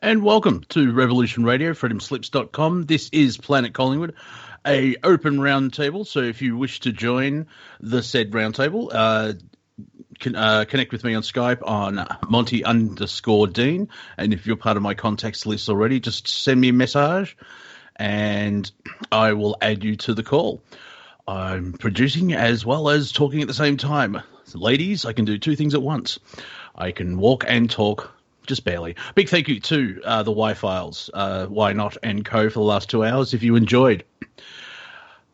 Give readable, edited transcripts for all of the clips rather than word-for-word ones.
And welcome to Revolution Radio, freedomslips.com. This is Planet Collingwood, a open roundtable. So if you wish to join the said roundtable, connect with me on Skype on Monty_Dean. And if you're part of my contacts list already, just send me a message and I will add you to the call. I'm producing as well as talking at the same time. So ladies, I can do two things at once. I can walk and talk. Just barely. Big thank you to the Y-Files, Why Not, and Co. for the last 2 hours. If you enjoyed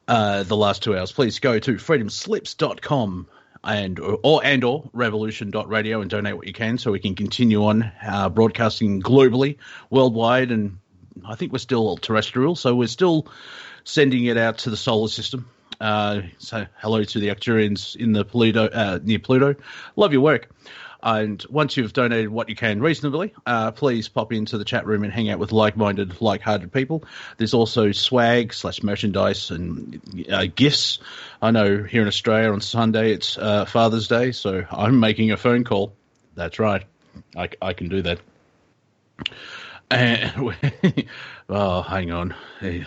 the last 2 hours, please go to freedomslips.com or revolution.radio and donate what you can so we can continue on broadcasting globally, worldwide, and I think we're still terrestrial, so we're still sending it out to the solar system. So hello to the Arcturians in the Pluto, near Pluto. Love your work. And once you've donated what you can reasonably, please pop into the chat room and hang out with like-minded, like-hearted people. There's also swag/merchandise and gifts. I know here in Australia on Sunday it's Father's Day, so I'm making a phone call. That's right. I can do that. And oh, hang on. And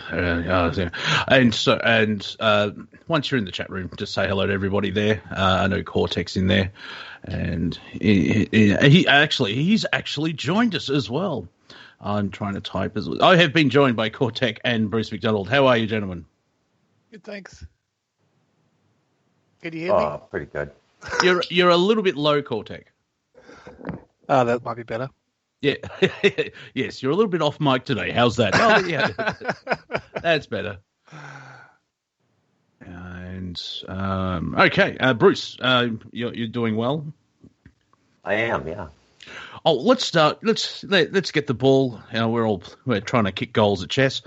once you're in the chat room, just say hello to everybody there. I know Cortek's in there, and he's actually joined us as well. I'm trying to type as well. I have been joined by Cortek and Bruce MacDonald. How are you, gentlemen? Good, thanks. Can you hear me? Pretty good. You're a little bit low, Cortek. Oh, that might be better. Yeah, yes, you're a little bit off mic today. How's that? Oh, yeah, that's better. And okay, Bruce, you're doing well. I am, yeah. Oh, let's start. Let's get the ball. We're trying to kick goals at chess.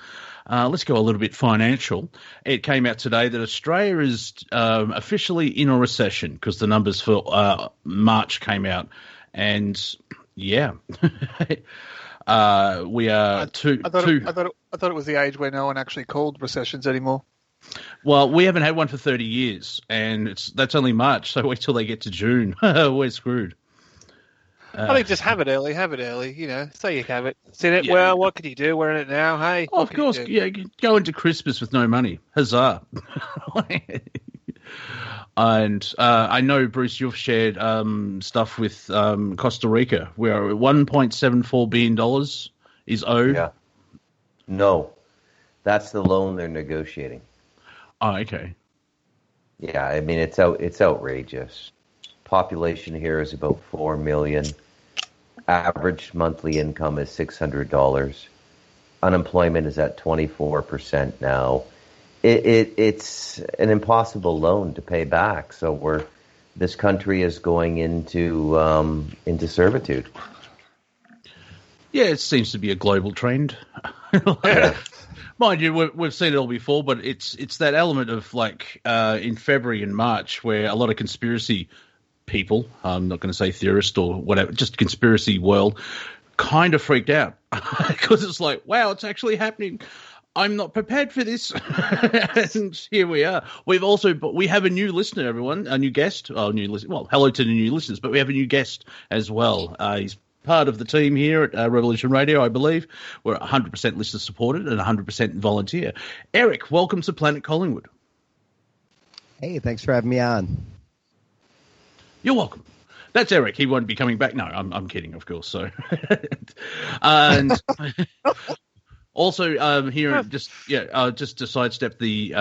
Let's go a little bit financial. It came out today that Australia is officially in a recession because the numbers for March came out, and yeah, we are I thought it was the age where no one actually called recessions anymore. Well, we haven't had one for 30 years, and that's only March. So wait till they get to June. We're screwed. I think just have it early. You know, say you have it. Said it. Yeah. Well, what can you do? We're in it now. Hey, of course, yeah. Go into Christmas with no money. Huzzah! And I know, Bruce, you've shared stuff with Costa Rica, where $1.74 billion is owed. Yeah. No, that's the loan they're negotiating. Oh, okay. Yeah, I mean it's outrageous. Population here is about 4 million. Average monthly income is $600. Unemployment is at 24% now. It's an impossible loan to pay back. So this country is going into servitude. Yeah, it seems to be a global trend. Mind you, we've seen it all before, but it's that element of like in February and March where a lot of conspiracy people, I'm not going to say theorists or whatever, just conspiracy world, kind of freaked out because it's like, wow, it's actually happening. I'm not prepared for this. And here we are. We have a new listener, everyone, a new guest. Oh, well, hello to the new listeners, but we have a new guest as well. He's part of the team here at Revolution Radio, I believe. We're 100% listener supported and 100% volunteer. Eric, welcome to Planet Collingwood. Hey, thanks for having me on. You're welcome. That's Eric. He won't be coming back. No, I'm kidding, of course. So, and also here, just to sidestep the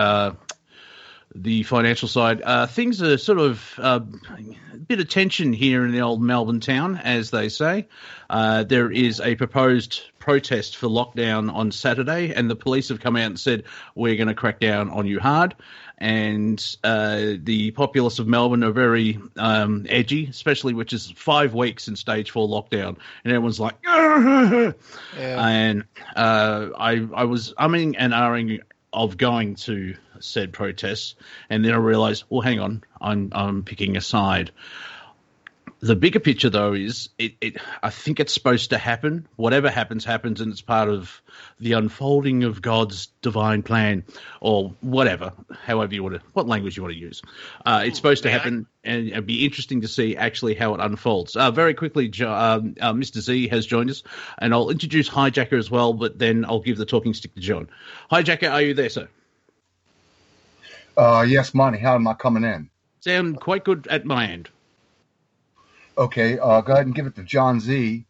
financial side, things are sort of a bit of tension here in the old Melbourne town, as they say. There is a proposed protest for lockdown on Saturday, and the police have come out and said, we're going to crack down on you hard. And the populace of Melbourne are very edgy, especially which is 5 weeks in stage 4 lockdown, and everyone's like, yeah. And I was umming and ahhing of going to said protests, and then I realised, well, hang on, I'm picking a side. The bigger picture, though, is I think it's supposed to happen. Whatever happens, happens, and it's part of the unfolding of God's divine plan, or whatever, however you want to, what language you want to use. It's supposed to happen, and it'd be interesting to see actually how it unfolds. Very quickly, Mr. Z has joined us, and I'll introduce HiJacker as well, but then I'll give the talking stick to John. HiJacker, are you there, sir? Yes, Monty. How am I coming in? Sound quite good at my end. Okay, go ahead and give it to John Z,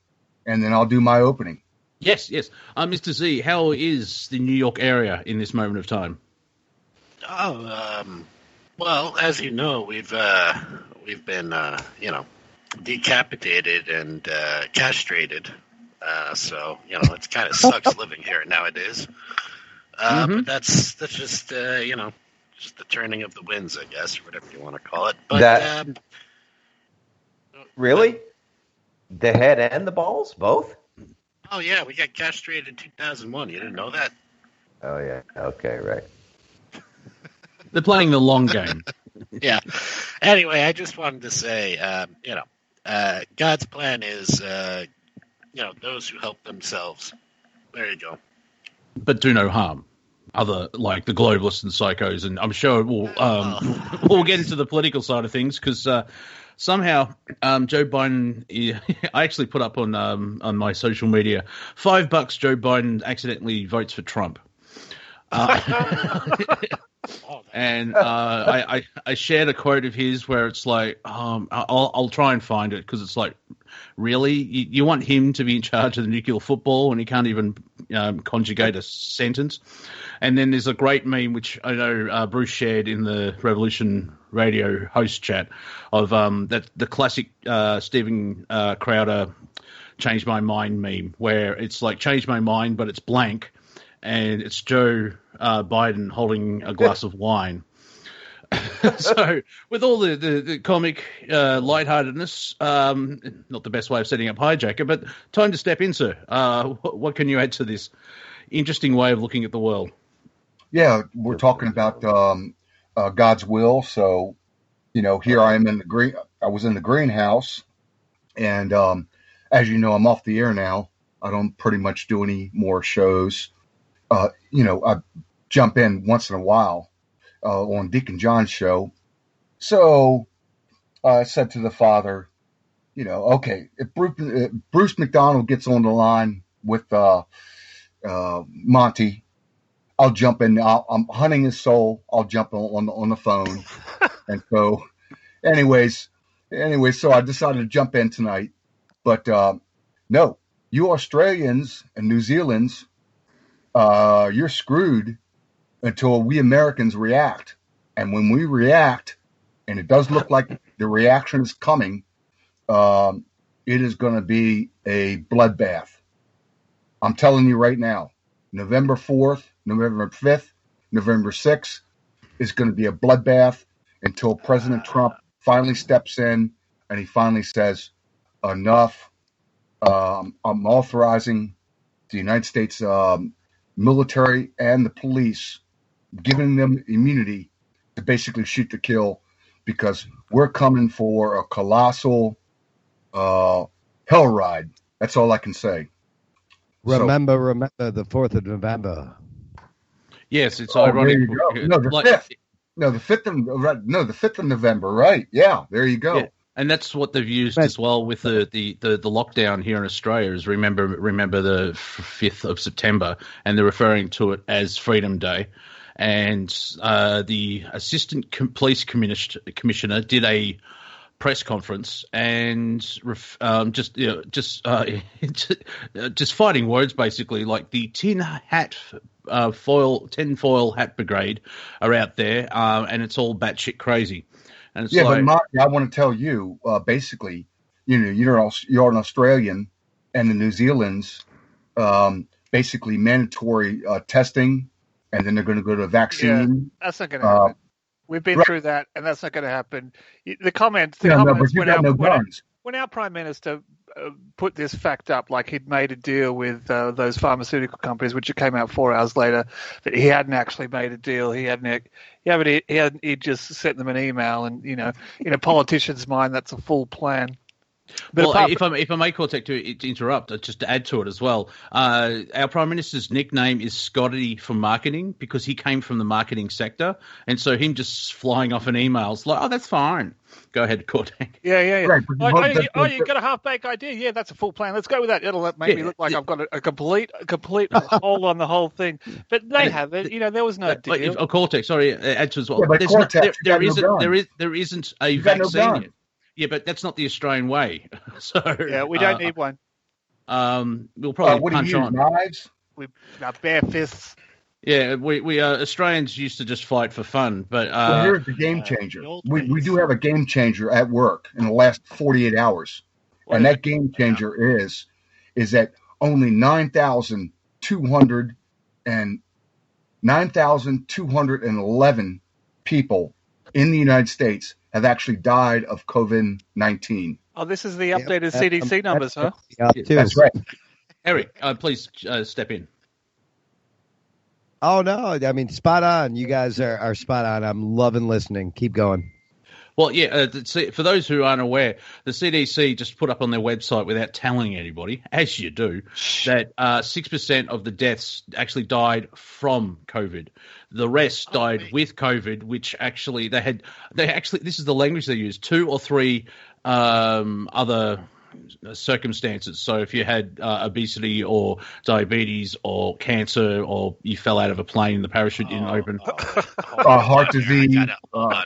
and then I'll do my opening. Yes. Mr. Z, how is the New York area in this moment of time? Well, as you know, we've been, decapitated and castrated. So, it kind of sucks living here nowadays. But that's just, just the turning of the winds, I guess, or whatever you want to call it. But really? The head and the balls, both? Oh, yeah, we got castrated in 2001. You didn't know that? Oh, yeah. Okay, right. They're playing the long game. Yeah. Anyway, I just wanted to say, God's plan is, those who help themselves. There you go. But do no harm. Other, like the globalists and psychos, and I'm sure we'll get into the political side of things, because somehow Joe Biden, I actually put up on my social media, $5 Joe Biden accidentally votes for Trump. And I shared a quote of his where it's like, I'll try and find it, because it's like, really? You want him to be in charge of the nuclear football and he can't even conjugate a sentence? And then there's a great meme, which I know Bruce shared in the Revolution Radio host chat, of that the classic Stephen Crowder "Change My Mind" meme, where it's like "Change my mind," but it's blank, and it's Joe Biden holding a glass of wine. So, with all the comic lightheartedness, not the best way of setting up HiJacker, but time to step in, sir. What can you add to this interesting way of looking at the world? Yeah, we're talking about God's will. So, here I am in the green. I was in the greenhouse, and as you know, I'm off the air now. I don't pretty much do any more shows. I jump in once in a while on Deacon John's show. So I said to the Father, okay, if Bruce MacDonald gets on the line with Monty, I'll jump in. I'm hunting his soul. I'll jump on the phone. And so, anyways, so I decided to jump in tonight. But no, you Australians and New Zealanders, you're screwed until we Americans react. And when we react, and it does look like the reaction is coming, it is going to be a bloodbath. I'm telling you right now, November 4th, November 5th, November 6th is going to be a bloodbath until President Trump finally steps in and he finally says, enough. I'm authorizing the United States military and the police, giving them immunity to basically shoot to kill, because we're coming for a colossal hell ride. That's all I can say. Remember the 4th of November. Yes, it's ironic. No, the 5th. No, the 5th of November, right? Yeah, there you go. Yeah. And that's what they've used as well with the lockdown here in Australia, is remember the 5th of September, and they're referring to it as Freedom Day. And the assistant police commissioner did a press conference and just fighting words, basically, like the tin foil hat brigade are out there, and it's all batshit crazy. And it's but Marty, I want to tell you, basically, you're an Australian, and the New Zealand's basically mandatory testing, and then they're going to go to a vaccine. Yeah, that's not going to happen. We've been through that, and that's not going to happen. The comments when our Prime Minister put this fact up, like he'd made a deal with those pharmaceutical companies, which it came out 4 hours later that he hadn't actually made a deal. He just sent them an email, and in a politician's mind, that's a full plan. But well, if I may, Cortek, to interrupt, just to add to it as well, our Prime Minister's nickname is Scotty for marketing because he came from the marketing sector, and so him just flying off an email is like, oh, that's fine. Go ahead, Cortek. Yeah. Right, You got a half-baked idea? Yeah, that's a full plan. Let's go with that. It'll make me look like I've got a complete hole on the whole thing. But they have it. There was no deal. Cortek, sorry, add to as well. Yeah, but Cortek, there isn't a vaccine yet. Yeah, but that's not the Australian way. So we don't need one. We'll probably punch on. Knives? We got bare fists. Yeah, we Australians used to just fight for fun, but here's the game changer. We do have a game changer at work in the last 48 hours, and that game changer is that only 9,211 people in the United States have actually died of COVID-19. Oh, this is the updated CDC numbers, huh? That's right. Eric, please step in. Oh, no. I mean, spot on. You guys are spot on. I'm loving listening. Keep going. Well, yeah, for those who aren't aware, the CDC just put up on their website without telling anybody, as you do, that 6% of the deaths actually died from COVID. The rest died with COVID, which actually this is the language they use, 2 or 3 other circumstances. So if you had obesity or diabetes or cancer or you fell out of a plane, the parachute didn't open. Heart disease,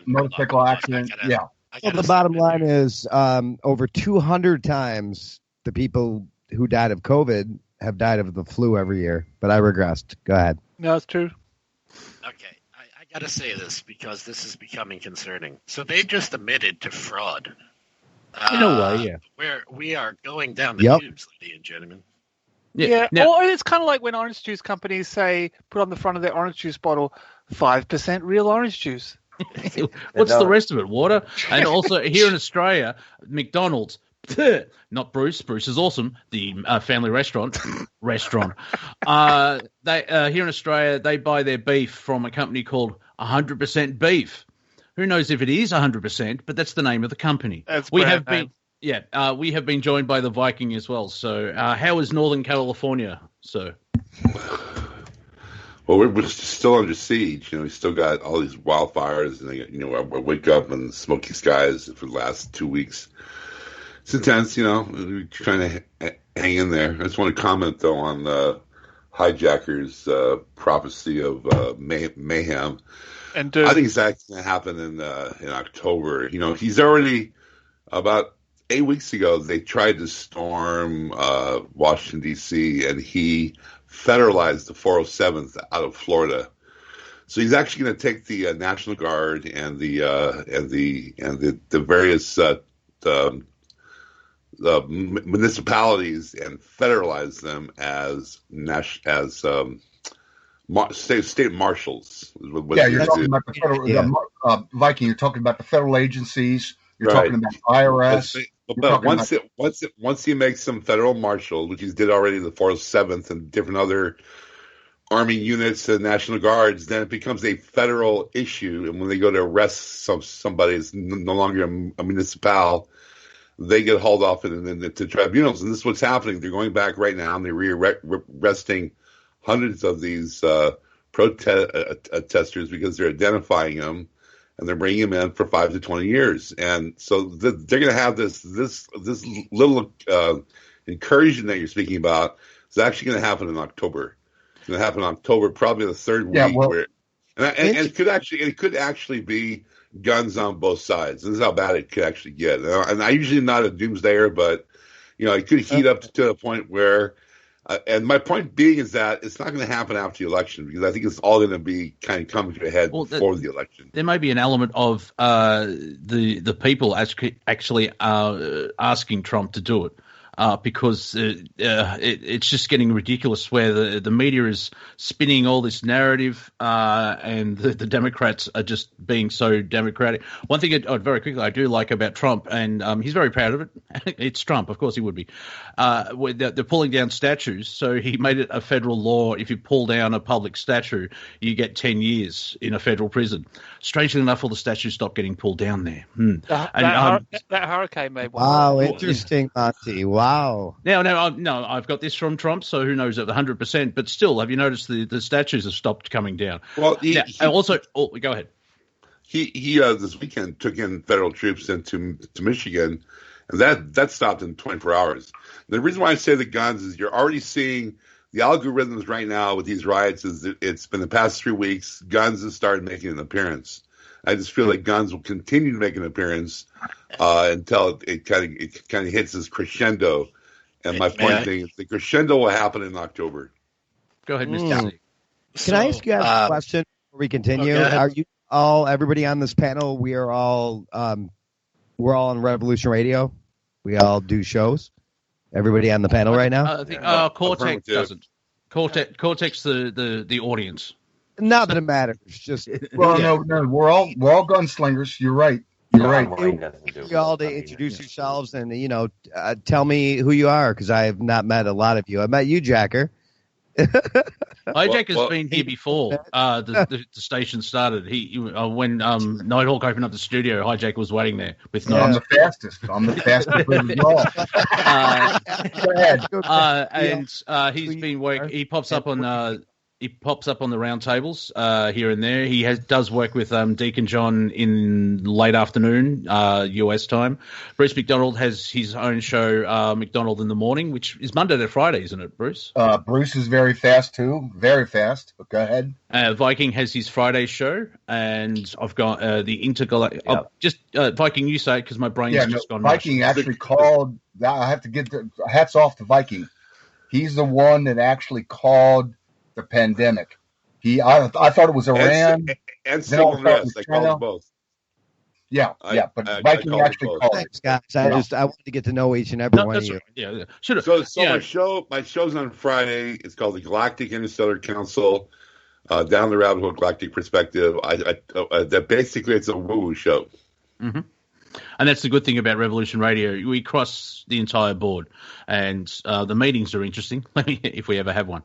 motorcycle accident. Yeah. Well, the bottom line is over 200 times the people who died of COVID have died of the flu every year. But I regressed. Go ahead. No, it's true. Okay. I got to say this because this is becoming concerning. So they just admitted to fraud. In a way, yeah. We are going down the tubes, ladies and gentlemen. Yeah. Or it's kind of like when orange juice companies put on the front of their orange juice bottle, 5% real orange juice. What's the rest of it? Water? And also here in Australia, MacDonald's, not Bruce. Bruce is awesome. The family restaurant. They here in Australia, they buy their beef from a company called 100% Beef. Who knows if it is 100%, but that's the name of the company. We have been joined by the Viking as well. So how is Northern California, sir? Well, we're still under siege. We still got all these wildfires, and I wake up in smoky skies for the last 2 weeks. It's intense, we're trying to hang in there. I just want to comment, though, on HiJacker's prophecy of mayhem. And I think it's actually going to happen in October. He's already about 8 weeks ago. They tried to storm Washington D.C. and he federalized the 407th out of Florida. So he's actually going to take the National Guard and the various municipalities and federalize them as state marshals. You're talking about the federal Viking. You're talking about the federal agencies. You're talking about IRS. But once he makes some federal marshals, which he did already, the 407th and different other Army units and National Guards, then it becomes a federal issue. And when they go to arrest somebody, it's no longer a municipal. They get hauled off into tribunals, and this is what's happening. They're going back right now, and they're arresting hundreds of these protesters because they're identifying them, and they're bringing them in for 5 to 20 years. And so they're going to have this little incursion that you're speaking about is actually going to happen in October. It's going to happen in October, probably the third week. And it could actually be guns on both sides. This is how bad it could actually get. And I usually not a doomsdayer, but it could heat up to a point where. And my point being is that it's not going to happen after the election because I think it's all going to be kind of coming to a head before the election. There may be an element of the people actually asking Trump to do it. because it's just getting ridiculous where the media is spinning all this narrative and the Democrats are just being so democratic. One thing very quickly I do like about Trump, and he's very proud of it. It's Trump, of course he would be. They're pulling down statues, so he made it a federal law. If you pull down a public statue, you get 10 years in a federal prison. Strangely enough, all the statues stopped getting pulled down there. That hurricane made one. Wow, interesting, Monty. Wow. No, I've got this from Trump, so who knows at 100%. But still, have you noticed the statues have stopped coming down? Well, go ahead. He this weekend took in federal troops into Michigan, and that stopped in 24 hours. The reason why I say the guns is you're already seeing the algorithms right now with these riots. Is that it's been the past 3 weeks, guns have started making an appearance. I just feel like guns will continue to make an appearance until it kind of hits this crescendo. And my point being is the crescendo will happen in October. Go ahead, Mr. C. Can I ask you guys a question before we continue? Are you everybody on this panel? We're all on Revolution Radio. We all do shows. Everybody on the panel right now. I think Cortek doesn't. Cortek's the audience. Not that it matters. Just no, we're all gunslingers. You're right. You're right. You all to introduce yourselves and tell me who you are, because I have not met a lot of you. I met you, Jacker. HiJacker's been here before the station started. When Nighthawk opened up the studio, HiJacker was waiting there with I'm the fastest. I'm the fastest. Go ahead. And he's been working. He pops up on the roundtables here and there. He does work with Deacon John in late afternoon US time. Bruce MacDonald has his own show, MacDonald in the Morning, which is Monday to Friday, isn't it, Bruce? Bruce is very fast too, very fast. But go ahead. Viking has his Friday show, and I've got the Intergalactic. Yep. Viking, you say it because my brain's just gone. Viking actually called. I have to give the hats off to Viking. He's the one that actually called the pandemic. I thought it was Iran and civil unrest. They called them both. Yeah, but Viking actually called. Thanks, guys. I wanted to get to know each and every one of you. Right. Yeah. Should have. So my show's on Friday. It's called the Galactic Interstellar Council. Down the rabbit hole, galactic perspective. Basically, it's a woo-woo show. Mm-hmm. And that's the good thing about Revolution Radio. We cross the entire board, and the meetings are interesting. If we ever have one.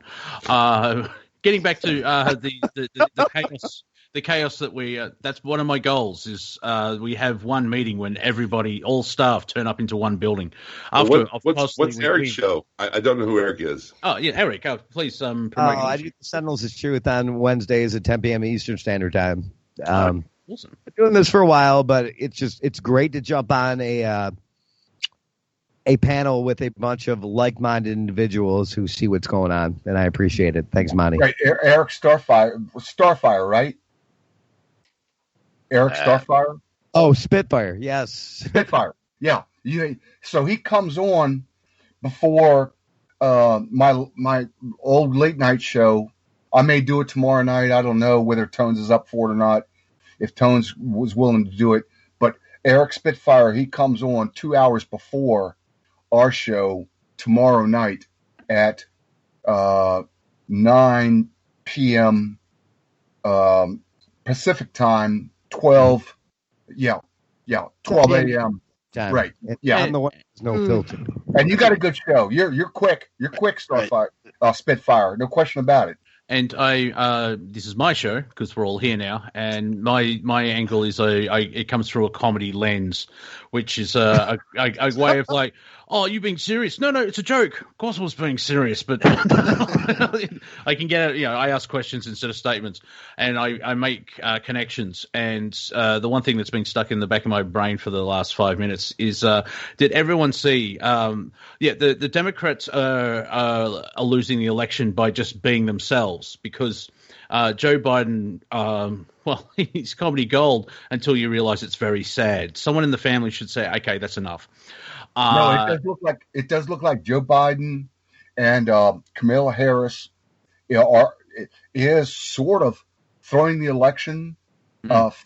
Getting back to the chaos. The chaos that that's one of my goals is we have one meeting when all staff turn up into one building. What's Eric's show? I don't know who Eric is. Oh, yeah, Eric, please promote. I do the Sentinels of Truth on Wednesdays at 10 p.m. Eastern Standard Time. Awesome. Been doing this for a while, but it's great to jump on a panel with a bunch of like-minded individuals who see what's going on, and I appreciate it. Thanks, Monty. Right, Eric Starfire, right? Eric Starfire? Oh, Spitfire, yes. Spitfire, yeah. So he comes on before my old late night show. I may do it tomorrow night. I don't know whether Tones is up for it or not, if Tones was willing to do it. But Eric Spitfire, he comes on 2 hours before our show tomorrow night at 9 p.m. Pacific time, 12 a.m. Time. Right. Yeah. I'm the one who's no filter. And you got a good show. You're quick. You're quick, Starfire, Spitfire. No question about it. And this is my show because we're all here now, and my angle is it comes through a comedy lens, which is a way of like, oh, you being serious? No, it's a joke. Of course I was being serious, but I can get it. I ask questions instead of statements, and I make connections. And the one thing that's been stuck in the back of my brain for the last 5 minutes is, did everyone see? The Democrats are losing the election by just being themselves, because Joe Biden, he's comedy gold until you realize it's very sad. Someone in the family should say, okay, that's enough. No, it does look like Joe Biden and Kamala Harris is sort of throwing the election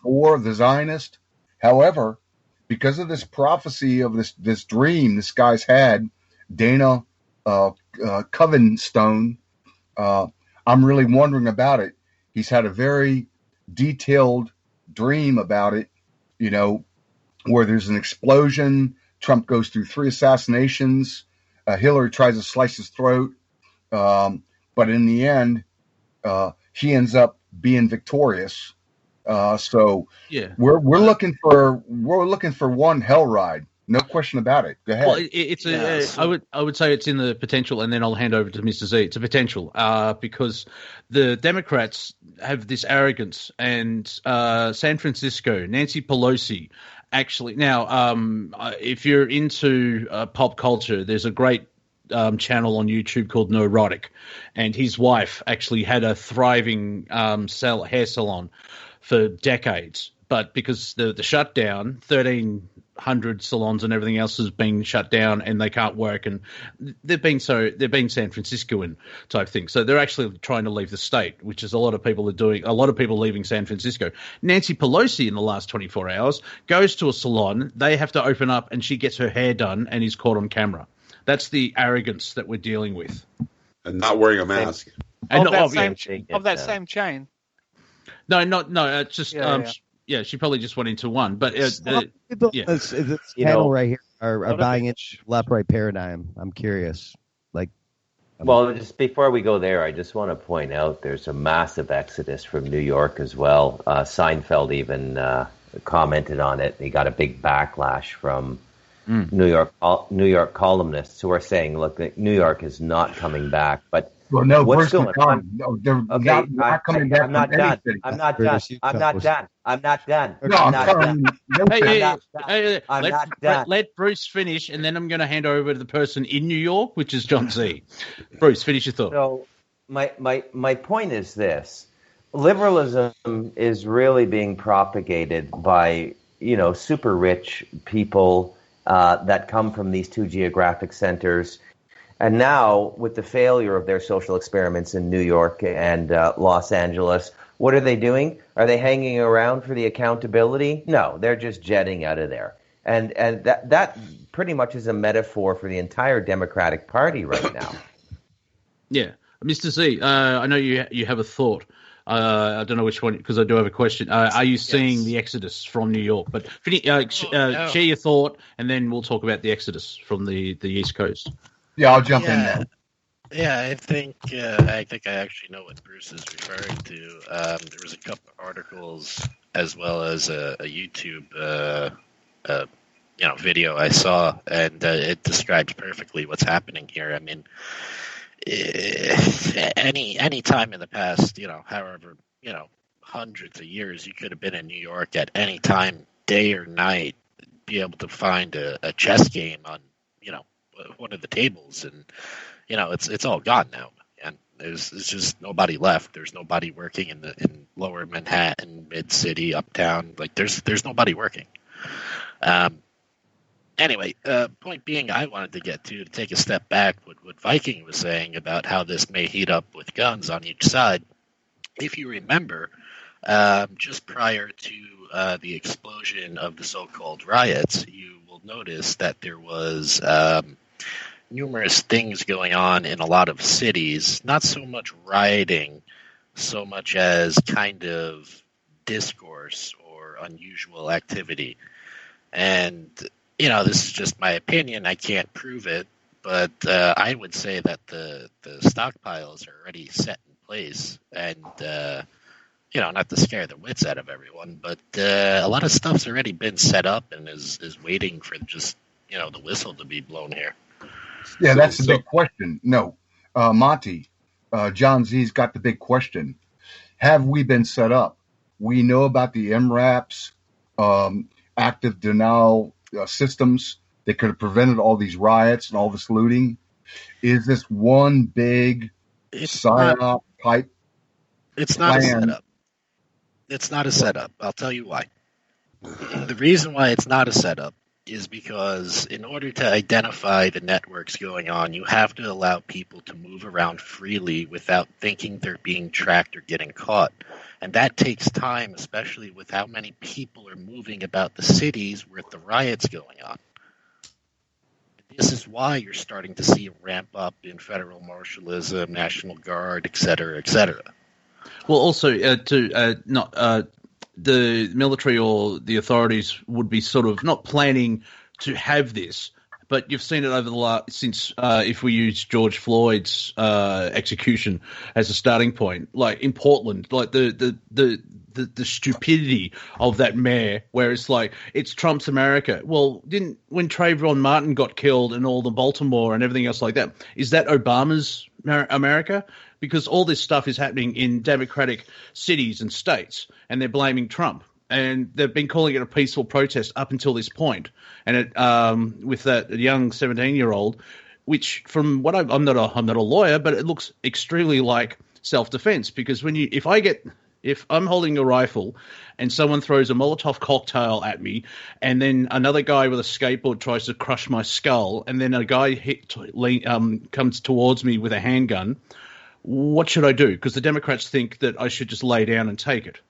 for the Zionist. However, because of this prophecy of this dream this guy's had Dana Covenstone. I'm really wondering about it. He's had a very detailed dream about it, where there's an explosion. Trump goes through 3 assassinations. Hillary tries to slice his throat. But in the end, he ends up being victorious. So yeah, we're looking for one hell ride. No question about it. Go ahead. Well, I would say it's in the potential, and then I'll hand over to Mr. Z. It's a potential because the Democrats have this arrogance, and San Francisco, Nancy Pelosi, actually. Now, if you're into pop culture, there's a great channel on YouTube called Neurotic, and his wife actually had a thriving hair salon for decades, but because the shutdown, 1,300 salons and everything else has been shut down, and they can't work, and they've been San Franciscoan type thing. So they're actually trying to leave the state, which is a lot of people are doing. A lot of people leaving San Francisco. Nancy Pelosi in the last 24 hours goes to a salon. They have to open up, and she gets her hair done and is caught on camera. That's the arrogance that we're dealing with. And not wearing a mask. Of that same chain. No, it's just she probably just went into one. But this panel right here are buying it left-right paradigm. I'm curious. Well, just before we go there, I just want to point out there's a massive exodus from New York as well. Seinfeld even commented on it. He got a big backlash from New York columnists who are saying, "Look, New York is not coming back." But what's going on? No, they're not coming back. I'm not done. I'm not done. Let Bruce finish, and then I'm going to hand over to the person in New York, which is John Z. Bruce, finish your thought. So my point is this: liberalism is really being propagated by super rich people that come from these 2 geographic centers. And now, with the failure of their social experiments in New York and Los Angeles, what are they doing? Are they hanging around for the accountability? No, they're just jetting out of there. And that pretty much is a metaphor for the entire Democratic Party right now. Yeah. Mr. Z, I know you have a thought. I don't know which one, because I do have a question. Are you seeing the exodus from New York? But share your thought, and then we'll talk about the exodus from the East Coast. Yeah, I'll jump in there. Yeah, I think I actually know what Bruce is referring to. There was a couple of articles as well as a YouTube video I saw, and it describes perfectly what's happening here. I mean, any time in the past, however, hundreds of years, you could have been in New York at any time, day or night, be able to find a chess game on, one of the tables, and it's all gone now, and there's just nobody left. There's nobody working in Lower Manhattan, Mid City, Uptown. Like there's nobody working. Anyway, point being, I wanted to get to take a step back. What Viking was saying about how this may heat up with guns on each side. If you remember, just prior to the explosion of the so-called riots, you will notice that there was numerous things going on in a lot of cities, not so much rioting, so much as kind of discourse or unusual activity. And, this is just my opinion. I can't prove it, but I would say that the stockpiles are already set in place, and, not to scare the wits out of everyone, but a lot of stuff's already been set up and is waiting for just, the whistle to be blown here. Yeah, that's the big question. No, Monty, John Z's got the big question. Have we been set up? We know about the MRAPs, active denial systems that could have prevented all these riots and all this looting. Is this one big psyop type? It's not a setup. It's not a setup. I'll tell you why. The reason why it's not a setup is because in order to identify the networks going on, you have to allow people to move around freely without thinking they're being tracked or getting caught. And that takes time, especially with how many people are moving about the cities with the riots going on. this is why you're starting to see a ramp up in federal marshalism, National Guard, et cetera, et cetera. Well, also the military or the authorities would be sort of not planning to have this, but you've seen it over the last since if we use George Floyd's execution as a starting point, like in Portland, like the stupidity of that mayor, where it's like it's Trump's America. Well, when Trayvon Martin got killed and all the Baltimore and everything else like that, is that Obama's America? Because all this stuff is happening in democratic cities and states, and they're blaming Trump. And they've been calling it a peaceful protest up until this point. And it, with that young 17-year-old, which from what I'm not a lawyer, but it looks extremely like self-defense. Because if I'm holding a rifle and someone throws a Molotov cocktail at me, and then another guy with a skateboard tries to crush my skull, and then a guy comes towards me with a handgun, what should I do? Because the Democrats think that I should just lay down and take it.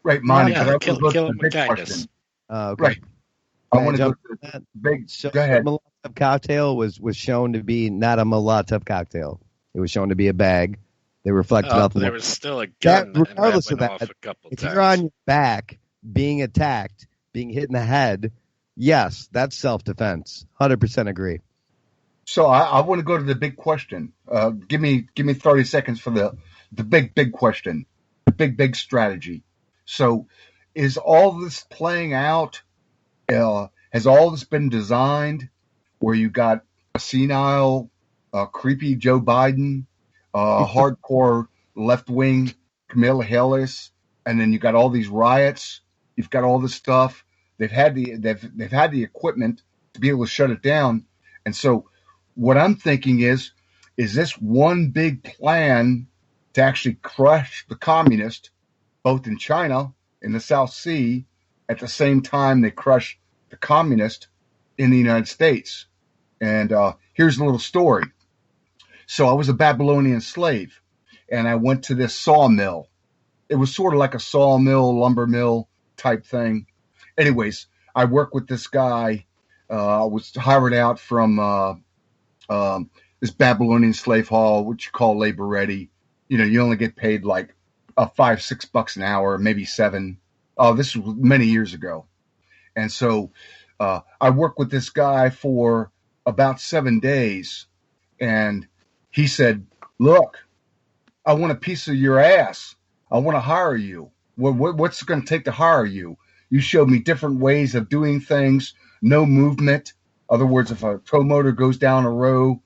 Right, Monty. Kill him with kindness. Right. I want to go to that big. So go ahead. The Molotov cocktail was shown to be not a Molotov cocktail. It was shown to be a bag. They reflected off. There was still a gun. Regardless of that, if times. you're on your back, being attacked, being hit in the head, yes, that's self-defense. 100% agree. So I want to go to the big question. Give me 30 seconds for the big question, the big strategy. So is all this playing out? Has all this been designed where you got a senile, creepy Joe Biden, hardcore left-wing Kamala Harris, and then you got all these riots? You've got all this stuff. They've had the equipment to be able to shut it down. And so what I'm thinking is this one big plan to actually crush the communists, both in China, in the South Sea, at the same time they crush the communists in the United States. And here's a little story. So I was a Babylonian slave, and I went to this sawmill. It was sort of like a sawmill, lumber mill type thing. Anyways, I worked with this guy. I was hired out from this Babylonian slave hall, which you call labor ready. You know, you only get paid like $5-6 an hour, maybe $7. Oh, this was many years ago. And so I worked with this guy for about 7 days, and he said, look, I want a piece of your ass. I want to hire you. What's it going to take to hire you? You showed me different ways of doing things, no movement. In other words, if a tow motor goes down a row,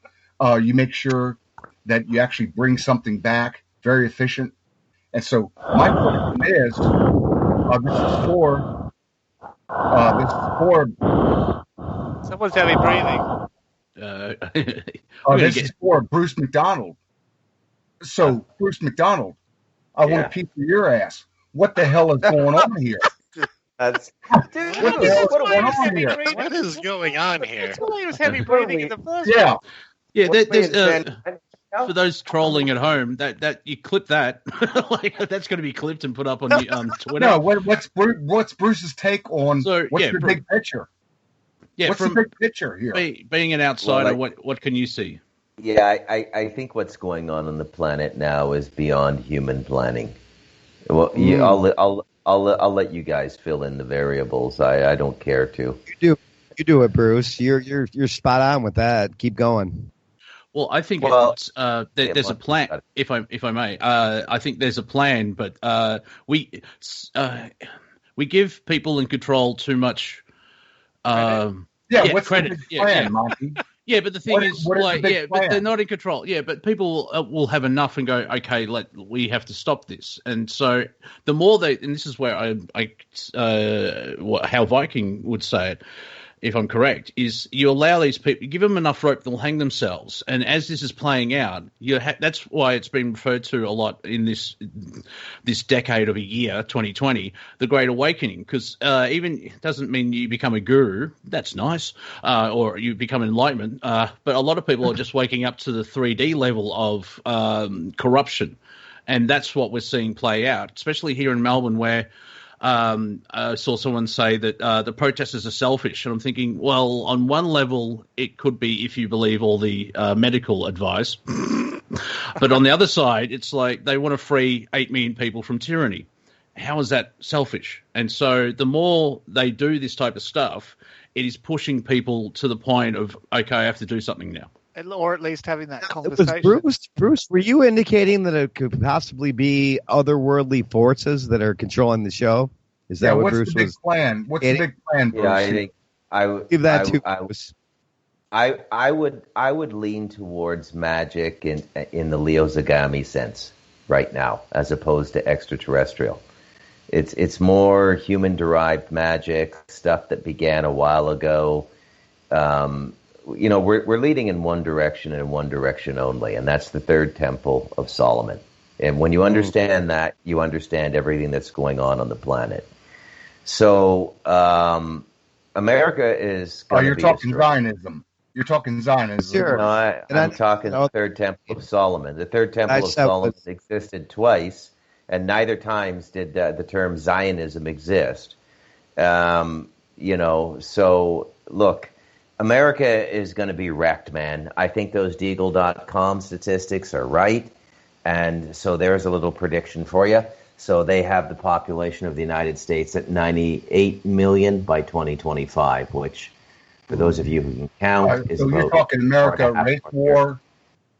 you make sure that you actually bring something back, very efficient. And so my question is, this is for someone's heavy breathing. This is for Bruce MacDonald. So, Bruce MacDonald, I want a piece of your ass. What the hell is going on here? What is going on here? That's why he was heavy breathing in the first place. Yeah. There's, for those trolling at home, that you clip that, like that's going to be clipped and put up on Twitter. No, what's Bruce's take on your big picture? Yeah, what's the big picture here? Being an outsider, what can you see? Yeah, I think what's going on the planet now is beyond human planning. Well, I'll let you guys fill in the variables. I don't care to. You do it, Bruce. You're spot on with that. Keep going. Well, I think there's a plan. If I may, I think there's a plan, but we give people in control too much. What's credit? The big plan, Monty? Yeah, but the thing is but they're not in control. Yeah, but people will have enough and go, okay, we have to stop this. And so the more and this is where how Viking would say it, if I'm correct, is you allow these people, you give them enough rope, they'll hang themselves. And as this is playing out, that's why it's been referred to a lot in this decade of a year, 2020, the Great Awakening. Because even it doesn't mean you become a guru. That's nice, or you become enlightenment. But a lot of people are just waking up to the 3D level of corruption, and that's what we're seeing play out, especially here in Melbourne, where I saw someone say that the protesters are selfish, and I'm thinking, well, on one level, it could be if you believe all the medical advice, but on the other side, it's like they want to free 8 million people from tyranny. How is that selfish? And so the more they do this type of stuff, it is pushing people to the point of, okay, I have to do something now. Or at least having that conversation. Bruce, were you indicating that it could possibly be otherworldly forces that are controlling the show? Is that what Bruce was? Plan? What's the big plan, Bruce? Yeah, I think I would give that to Bruce. I would lean towards magic in the Leo Zagami sense right now, as opposed to extraterrestrial. It's more human-derived magic, stuff that began a while ago. We're leading in one direction and one direction only, and that's the third temple of Solomon. And when you understand that, you understand everything that's going on the planet. So America is going to be talking Zionism. You're talking Zionism. Sure. No, I'm talking the third temple of Solomon. The third temple of Solomon existed twice, and neither times did the term Zionism exist. So look, America is going to be wrecked, man. I think those Deagle.com statistics are right, and so there's a little prediction for you. So they have the population of the United States at 98 million by 2025, which, for those of you who can count, is so you're talking America, race war,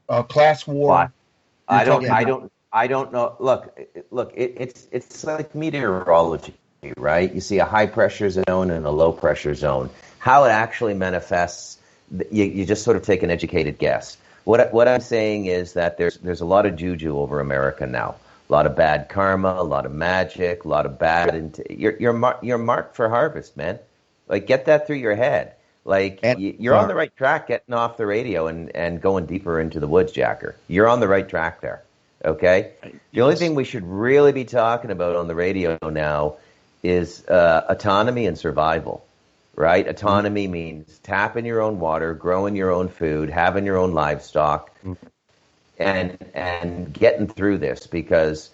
class war. I don't know. Look, it's like meteorology, right? You see a high pressure zone and a low pressure zone. How it actually manifests, you just sort of take an educated guess. What I'm saying is that there's a lot of juju over America now. A lot of bad karma, a lot of magic, a lot of bad. You're marked for harvest, man. Like, get that through your head. Like, you're on the right track, getting off the radio and going deeper into the woods, Jacker. You're on the right track there. Okay. The only thing we should really be talking about on the radio now is autonomy and survival. Right? Autonomy means tapping your own water, growing your own food, having your own livestock, and getting through this. Because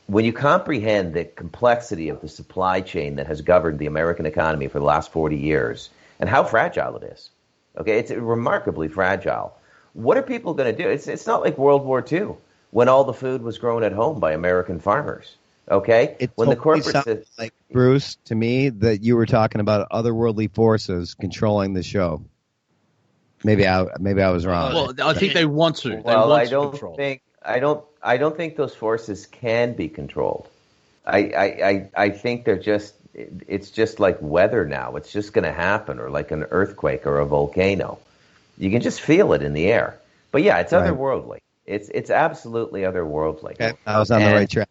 when you comprehend the complexity of the supply chain that has governed the American economy for the last 40 years and how fragile it is, okay, it's remarkably fragile. What are people going to do? It's not like World War II when all the food was grown at home by American farmers. Okay, when the corporate like Bruce, to me, that you were talking about otherworldly forces controlling the show. Maybe I was wrong. Well, I think they want to. I don't think those forces can be controlled. I think it's just like weather now. It's just going to happen, or like an earthquake or a volcano. You can just feel it in the air. But yeah, it's otherworldly. It's absolutely otherworldly. Okay. I was on the right track.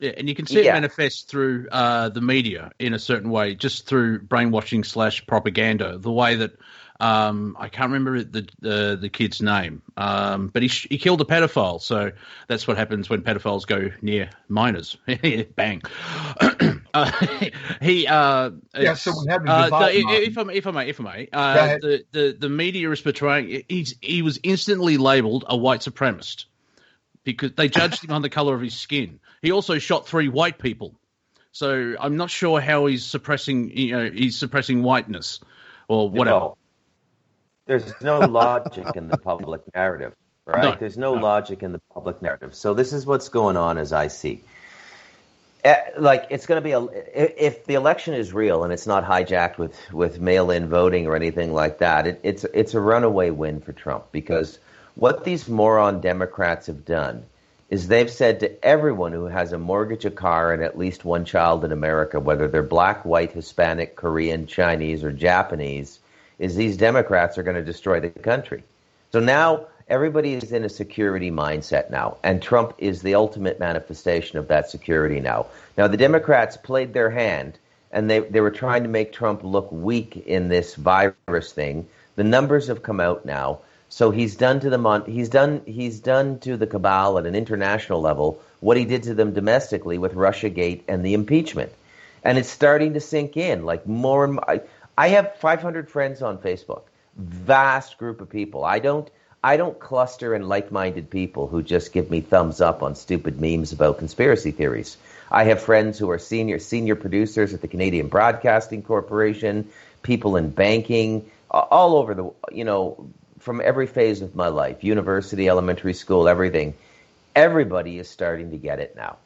Yeah, and you can see it manifest through the media in a certain way, just through brainwashing / propaganda. The way that I can't remember the kid's name, but he killed a pedophile. So that's what happens when pedophiles go near minors. Bang. So we have if I may, the media is portraying. He was instantly labelled a white supremacist because they judged him on the color of his skin. He also shot 3 white people, so I'm not sure how he's suppressing. He's suppressing whiteness or whatever. There's no logic in the public narrative, right? No, there's no logic in the public narrative. So this is what's going on as I see. It's going to be if the election is real and it's not hijacked with mail-in voting or anything like that, it's a runaway win for Trump, because what these moron Democrats have done is they've said to everyone who has a mortgage, a car, and at least one child in America, whether they're black, white, Hispanic, Korean, Chinese, or Japanese, is these Democrats are going to destroy the country. So now everybody is in a security mindset now, and Trump is the ultimate manifestation of that security now. Now, the Democrats played their hand, and they were trying to make Trump look weak in this virus thing. The numbers have come out now. So he's done to the cabal at an international level what he did to them domestically with Russiagate and the impeachment, and it's starting to sink in. Like more and more, I have 500 friends on Facebook, vast group of people. I don't I don't cluster in like-minded people who just give me thumbs up on stupid memes about conspiracy theories. I have friends who are senior producers at the Canadian Broadcasting Corporation, people in banking, all over from every phase of my life, university, elementary school, everything. Everybody is starting to get it now.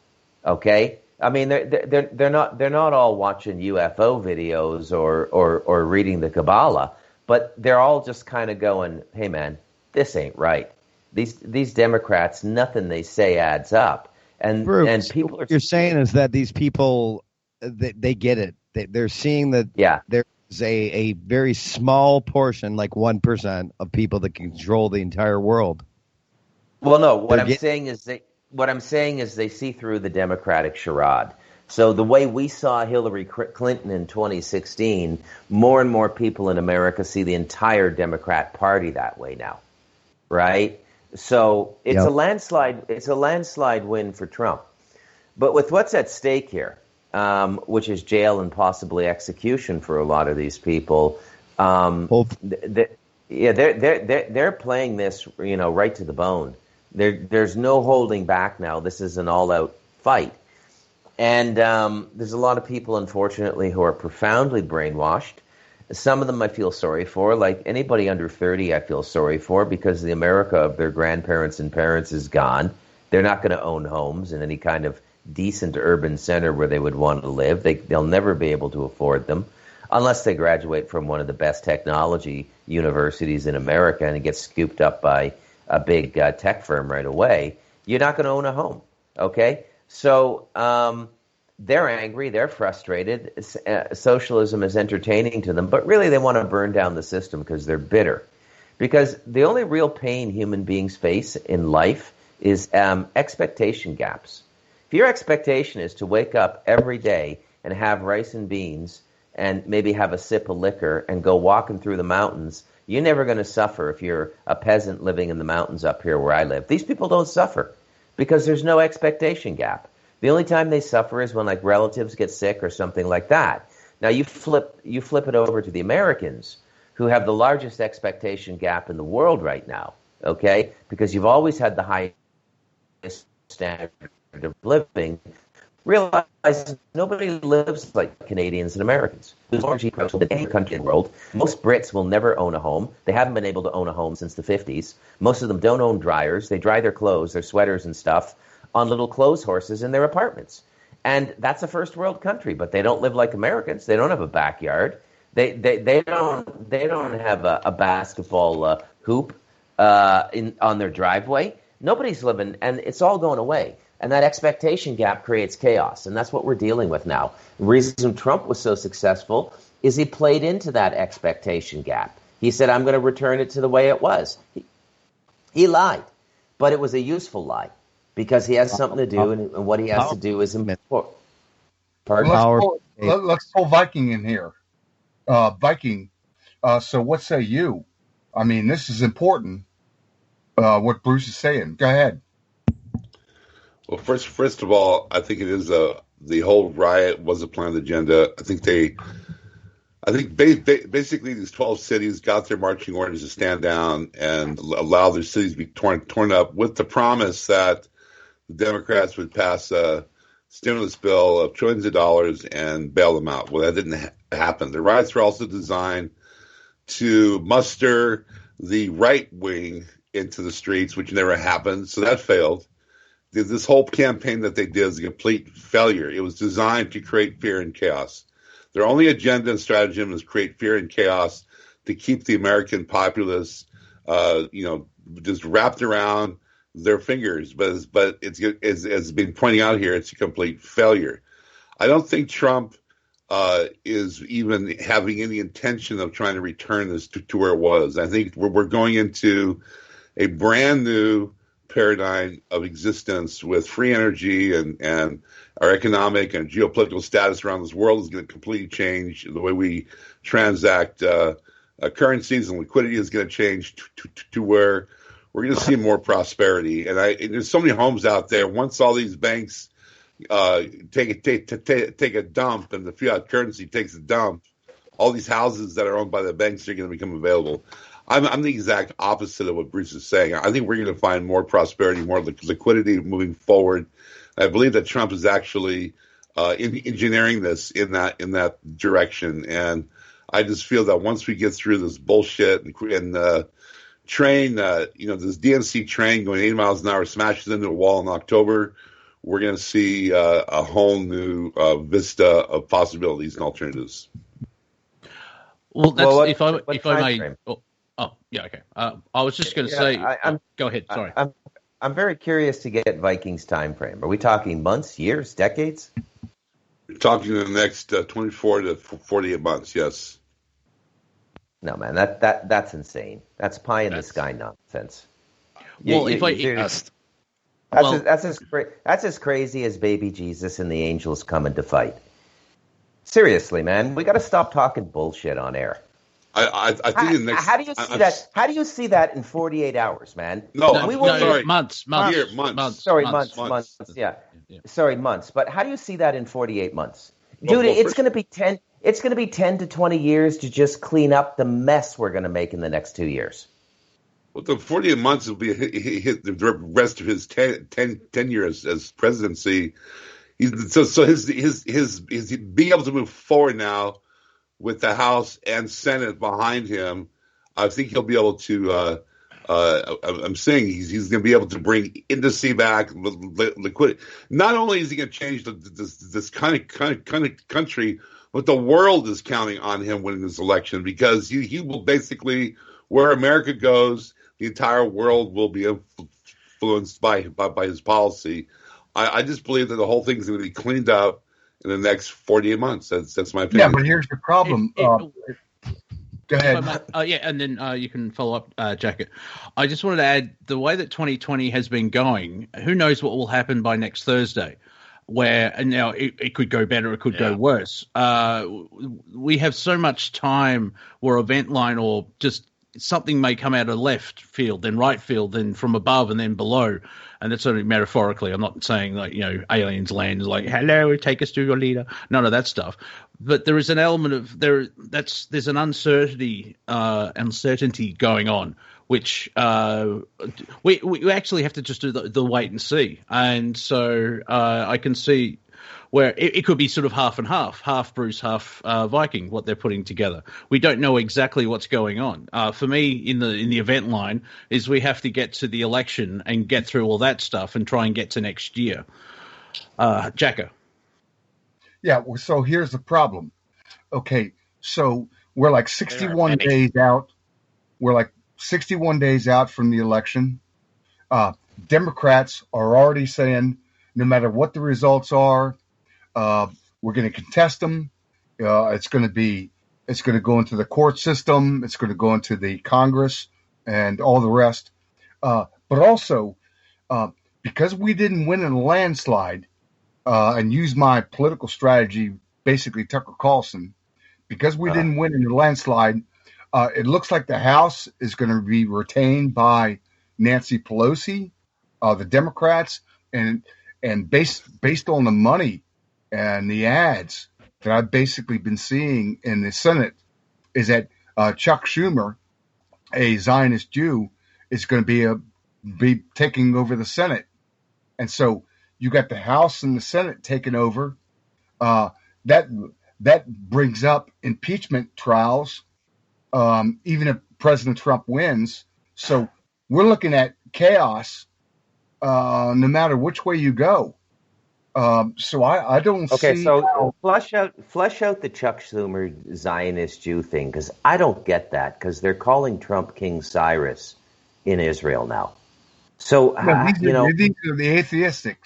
Okay? I mean, they're not all watching UFO videos or reading the Kabbalah, but they're all just kind of going, "Hey man, this ain't right. These Democrats, nothing they say adds up." And Bruce, and people what you're saying is that these people, they get it. They're seeing that there's a very small portion, like 1% of people that control the entire world. Well, no, what I'm saying is they see through the Democratic charade. So the way we saw Hillary Clinton in 2016, more and more people in America see the entire Democrat Party that way now, right? So it's a landslide. It's a landslide win for Trump. But with what's at stake here, which is jail and possibly execution for a lot of these people, they're playing this, right to the bone. There's no holding back now. This is an all-out fight. And there's a lot of people, unfortunately, who are profoundly brainwashed. Some of them I feel sorry for. Like anybody under 30, I feel sorry for, because the America of their grandparents and parents is gone. They're not going to own homes in any kind of decent urban center where they would want to live. They'll never be able to afford them unless they graduate from one of the best technology universities in America and get scooped up by a big tech firm right away. You're not going to own a home, okay? So they're angry, they're frustrated. Socialism is entertaining to them, but really they want to burn down the system because they're bitter. Because the only real pain human beings face in life is expectation gaps. If your expectation is to wake up every day and have rice and beans and maybe have a sip of liquor and go walking through the mountains, you're never going to suffer if you're a peasant living in the mountains up here where I live. These people don't suffer because there's no expectation gap. The only time they suffer is when like relatives get sick or something like that. Now you flip it over to the Americans, who have the largest expectation gap in the world right now, okay? Because you've always had the highest standard of living. Realize nobody lives like Canadians and Americans. There's more GDP than any country in the world. Most Brits will never own a home. They haven't been able to own a home since the 50s. Most of them don't own dryers. They dry their clothes, their sweaters and stuff, on little clothes horses in their apartments. And that's a first world country, but they don't live like Americans. They don't have a backyard. They don't have a basketball hoop on their driveway. Nobody's living, and it's all going away. And that expectation gap creates chaos, and that's what we're dealing with now. The reason Trump was so successful is he played into that expectation gap. He said, I'm going to return it to the way it was. He lied, but it was a useful lie because he has something to do, and what he has to do is important. Let's pull Viking in here. Viking, so what say you? I mean, this is important, what Bruce is saying. Go ahead. Well, first of all, I think it is the whole riot was a planned agenda. I think basically these 12 cities got their marching orders to stand down and allow their cities to be torn up with the promise that the Democrats would pass a stimulus bill of trillions of dollars and bail them out. Well, that didn't happen. The riots were also designed to muster the right wing into the streets, which never happened. So that failed. This whole campaign that they did is a complete failure. It was designed to create fear and chaos. Their only agenda and strategy was create fear and chaos to keep the American populace, just wrapped around their fingers. But it's been pointing out here, it's a complete failure. I don't think Trump is even having any intention of trying to return this to where it was. I think we're going into a brand new paradigm of existence with free energy, and our economic and geopolitical status around this world is going to completely change. The way we transact currencies and liquidity is going to change to where we're going to see more prosperity. And there's so many homes out there. Once all these banks take a dump and the fiat currency takes a dump, all these houses that are owned by the banks are going to become available. I'm the exact opposite of what Bruce is saying. I think we're going to find more prosperity, more liquidity moving forward. I believe that Trump is actually engineering this in that direction, and I just feel that once we get through this bullshit and train, this DNC train going 80 miles an hour smashes into a wall in October, we're going to see a whole new vista of possibilities and alternatives. Well, if I may. Oh, yeah, okay. I was just going to say. Go ahead. Sorry. I'm very curious to get Viking's time frame. Are we talking months, years, decades? We're talking the next 24 to 48 months. Yes. No, man, that's insane. That's pie in the sky nonsense. Well, that's as crazy as baby Jesus and the angels coming to fight. Seriously, man, we got to stop talking bullshit on air. I think the next. How do you see that? How do you see that in 48 hours, man? Sorry. Months. Sorry, months. Yeah. Sorry, months. But how do you see that in 48 months, dude? It's going to be 10. It's going to be 10 to 20 years to just clean up the mess we're going to make in the next 2 years. Well, the 48 months will be the rest of his 10 years as presidency. His being able to move forward now with the House and Senate behind him, I think he'll be able to. I'm saying he's going to be able to bring industry back, liquidity. Not only is he going to change this kind of country, but the world is counting on him winning this election, because he will basically, where America goes, the entire world will be influenced by his policy. I just believe that the whole thing is going to be cleaned up in the next 48 months. That's my opinion. Yeah, but here's the problem. Go ahead. And then you can follow up, Jacket. I just wanted to add, the way that 2020 has been going, who knows what will happen by next Thursday, and now it could go better, it could go worse. We have so much time where event line or just something may come out of left field, then right field, then from above and then below. And that's only metaphorically. I'm not saying aliens land like, hello, take us to your leader. None of that stuff. But there is an element of there's an uncertainty going on, which we actually have to just do the wait and see. And so I can see where it could be sort of half and half Bruce, half Viking, what they're putting together. We don't know exactly what's going on. For me, in the event line, is we have to get to the election and get through all that stuff and try and get to next year. Jacker. Yeah, well, so here's the problem. Okay, so we're like 61 days out. We're like 61 days out from the election. Democrats are already saying, no matter what the results are, we're going to contest them. It's going to go into the court system. It's going to go into the Congress and all the rest. But also, because we didn't win in a landslide, and use my political strategy, basically Tucker Carlson, because we didn't win in a landslide, it looks like the House is going to be retained by Nancy Pelosi, the Democrats, and based on the money and the ads that I've basically been seeing in the Senate, is that Chuck Schumer, a Zionist Jew, is going to be taking over the Senate. And so you got the House and the Senate taking over. That brings up impeachment trials, even if President Trump wins. So we're looking at chaos, no matter which way you go. So I don't see. Okay, so flesh out the Chuck Schumer Zionist Jew thing, because I don't get that, because they're calling Trump King Cyrus in Israel now. So these are the atheistic.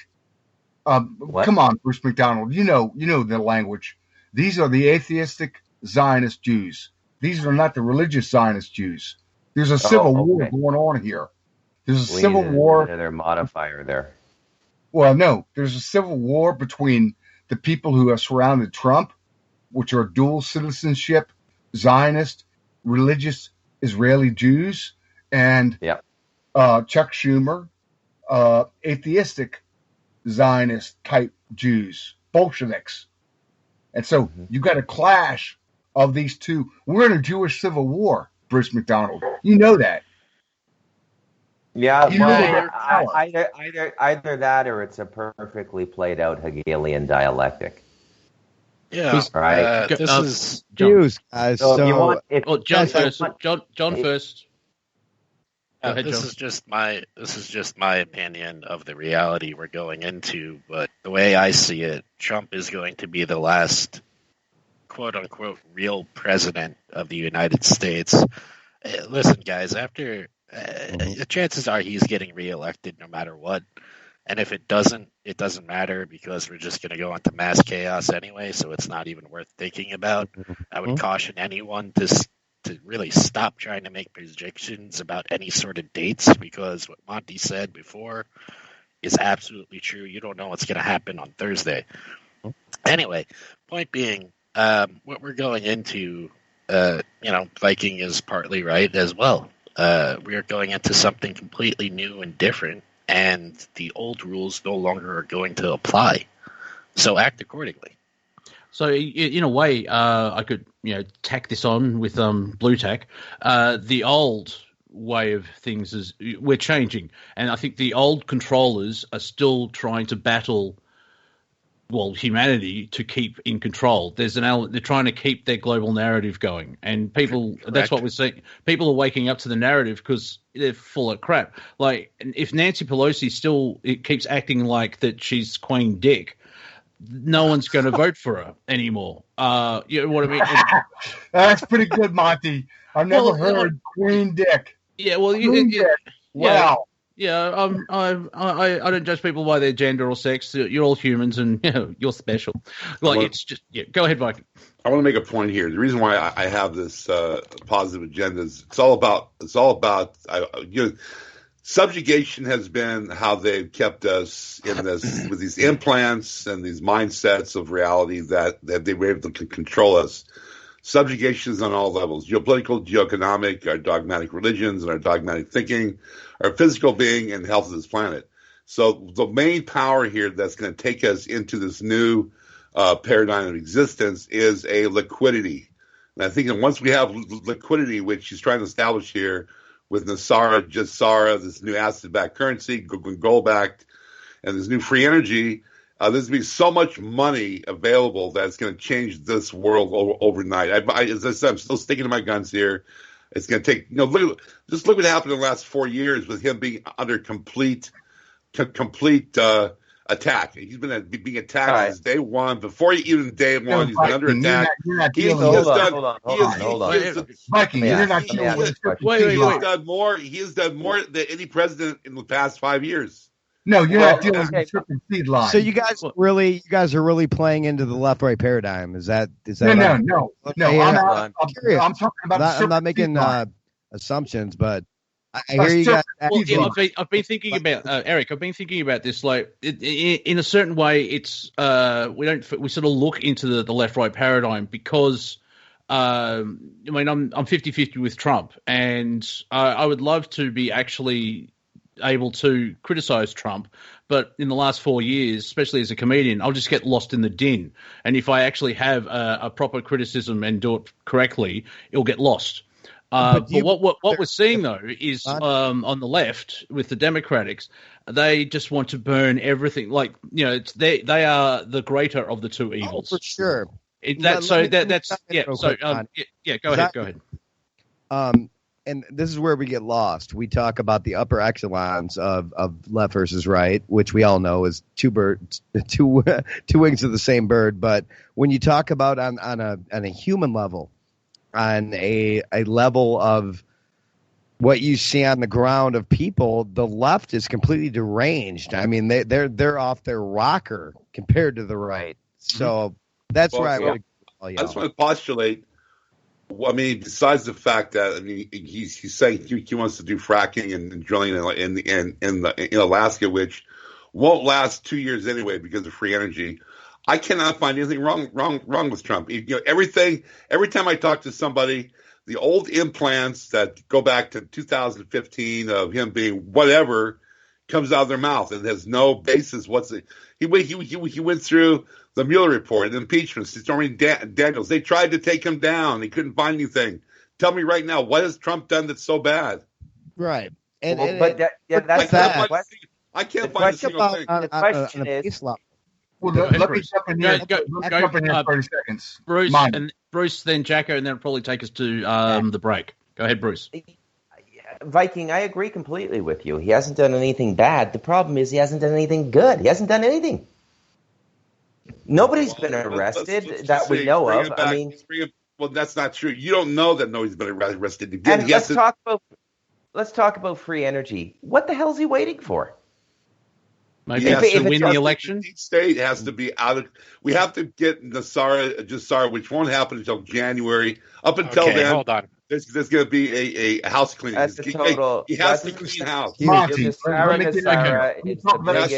Come on, Bruce MacDonald. You know the language. These are the atheistic Zionist Jews. These are not the religious Zionist Jews. There's a civil war going on here. There's a civil war. Their modifier there. Well, no, there's a civil war between the people who have surrounded Trump, which are dual citizenship, Zionist, religious Israeli Jews, and Chuck Schumer, atheistic Zionist type Jews, Bolsheviks. And so you got a clash of these two. We're in a Jewish civil war. Bruce MacDonald. You know that. Yeah, You know well, that either that or it's a perfectly played out Hegelian dialectic. Yeah, right. This is John. Guys, So if you want, John first. John first. Ahead, this is just my opinion of the reality we're going into. But the way I see it, Trump is going to be the last "quote unquote" real president of the United States. Listen, guys, after the chances are he's getting reelected no matter what. And if it doesn't matter because we're just going to go into mass chaos anyway, so it's not even worth thinking about. I would caution anyone to really stop trying to make predictions about any sort of dates, because what Monty said before is absolutely true. You don't know what's going to happen on Thursday. Anyway, point being, what we're going into, Viking is partly right as well. We are going into something completely new and different, and the old rules no longer are going to apply. So act accordingly. So in a way, I could tack this on with blue tack. The old way of things is we're changing, and I think the old controllers are still trying to battle, humanity to keep in control. They're trying to keep their global narrative going, and people. Correct. That's what we're seeing. People are waking up to the narrative because they're full of crap. Like if Nancy Pelosi keeps acting like that she's Queen Dick, no one's going to vote for her anymore. You know what I mean? That's pretty good, Monty. I've never heard Queen Dick. Yeah, well, wow. Yeah, I don't judge people by their gender or sex. You're all humans, and you're special. It's just Go ahead, Viking. I want to make a point here. The reason why I have this positive agenda is it's all about subjugation has been how they've kept us in this with these implants and these mindsets of reality that they were able to control us. Subjugation is on all levels: geopolitical, geoeconomic, our dogmatic religions and our dogmatic thinking, our physical being and health of this planet. So the main power here that's going to take us into this new paradigm of existence is a liquidity. And I think that once we have liquidity, which he's trying to establish here with Nasara, Jassara, this new asset-backed currency, gold-backed, and this new free energy, there's going to be so much money available that's going to change this world overnight. As I said, I'm still sticking to my guns here. It's going to take, look what happened in the last 4 years with him being under complete attack. He's been being attacked since day one. Before even day one, he's been under attack. Viking, you're not dealing with it. He has done more than any president in the past 5 years. No, you're not dealing with the seed line. So you guys are really playing into the left-right paradigm. Is that No. I'm talking about. I'm not making assumptions, but I hear you guys. I've been thinking about Eric. I've been thinking about this. Like in a certain way, it's we sort of look into the left-right paradigm because I'm 50-50 with Trump, and I would love to be actually able to criticize Trump, but in the last 4 years, especially as a comedian, I'll just get lost in the din. And if I actually have a proper criticism and do it correctly, it'll get lost. But what we're seeing though is on the left with the Democrats, they just want to burn everything. Like they are the greater of the two evils. For sure. Go ahead. And this is where we get lost. We talk about the upper echelons of left versus right, which we all know is two wings of the same bird. But when you talk about on a human level, on a level of what you see on the ground of people, the left is completely deranged. I mean, they're off their rocker compared to the right. So that's where I would. I just want to postulate. Well, I mean, besides the fact that he's saying he wants to do fracking and drilling in Alaska, which won't last 2 years anyway because of free energy. I cannot find anything wrong with Trump. Every time I talk to somebody, the old implants that go back to 2015 of him being whatever comes out of their mouth and has no basis. He went through the Mueller report, the impeachment, Stormy Daniels. They tried to take him down. They couldn't find anything. Tell me right now, what has Trump done that's so bad? Right. That's that. I can't find a single thing. The question is... Well, let me jump in here. Jump in here 30 seconds. Bruce, then Jacko, and then it'll probably take us to the break. Go ahead, Bruce. Viking, I agree completely with you. He hasn't done anything bad. The problem is he hasn't done anything good. He hasn't done anything. Nobody's been arrested that we know of. I mean, well, that's not true. You don't know that nobody's been arrested. Again, and let's talk about free energy. What the hell is he waiting for? Maybe to win the election. The state has to be out of. We have to get Nassara, which won't happen until January. Up until then, hold on. There's going to be a house cleaning. That's a total. He has to clean house. Monty, it's the biggest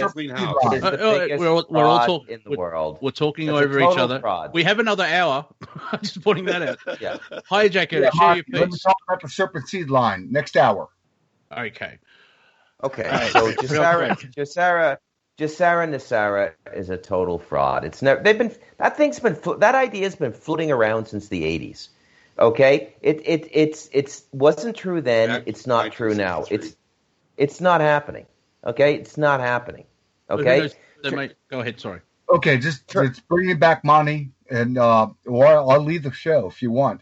fraud in the world. We're talking over each other. Fraud. We have another hour. I'm just pointing that out. Yeah. HiJacker, share your piece. Let me talk about the serpent seed line next hour. Okay. Okay. So Jassara Nassara is a total fraud. It's never. That idea's been floating around since the 80s. Okay, it wasn't true then. It's not true now. It's not happening. Okay, it's not happening. Okay, go ahead. Sorry. Okay, just bring me back, Monty, and I'll leave the show if you want.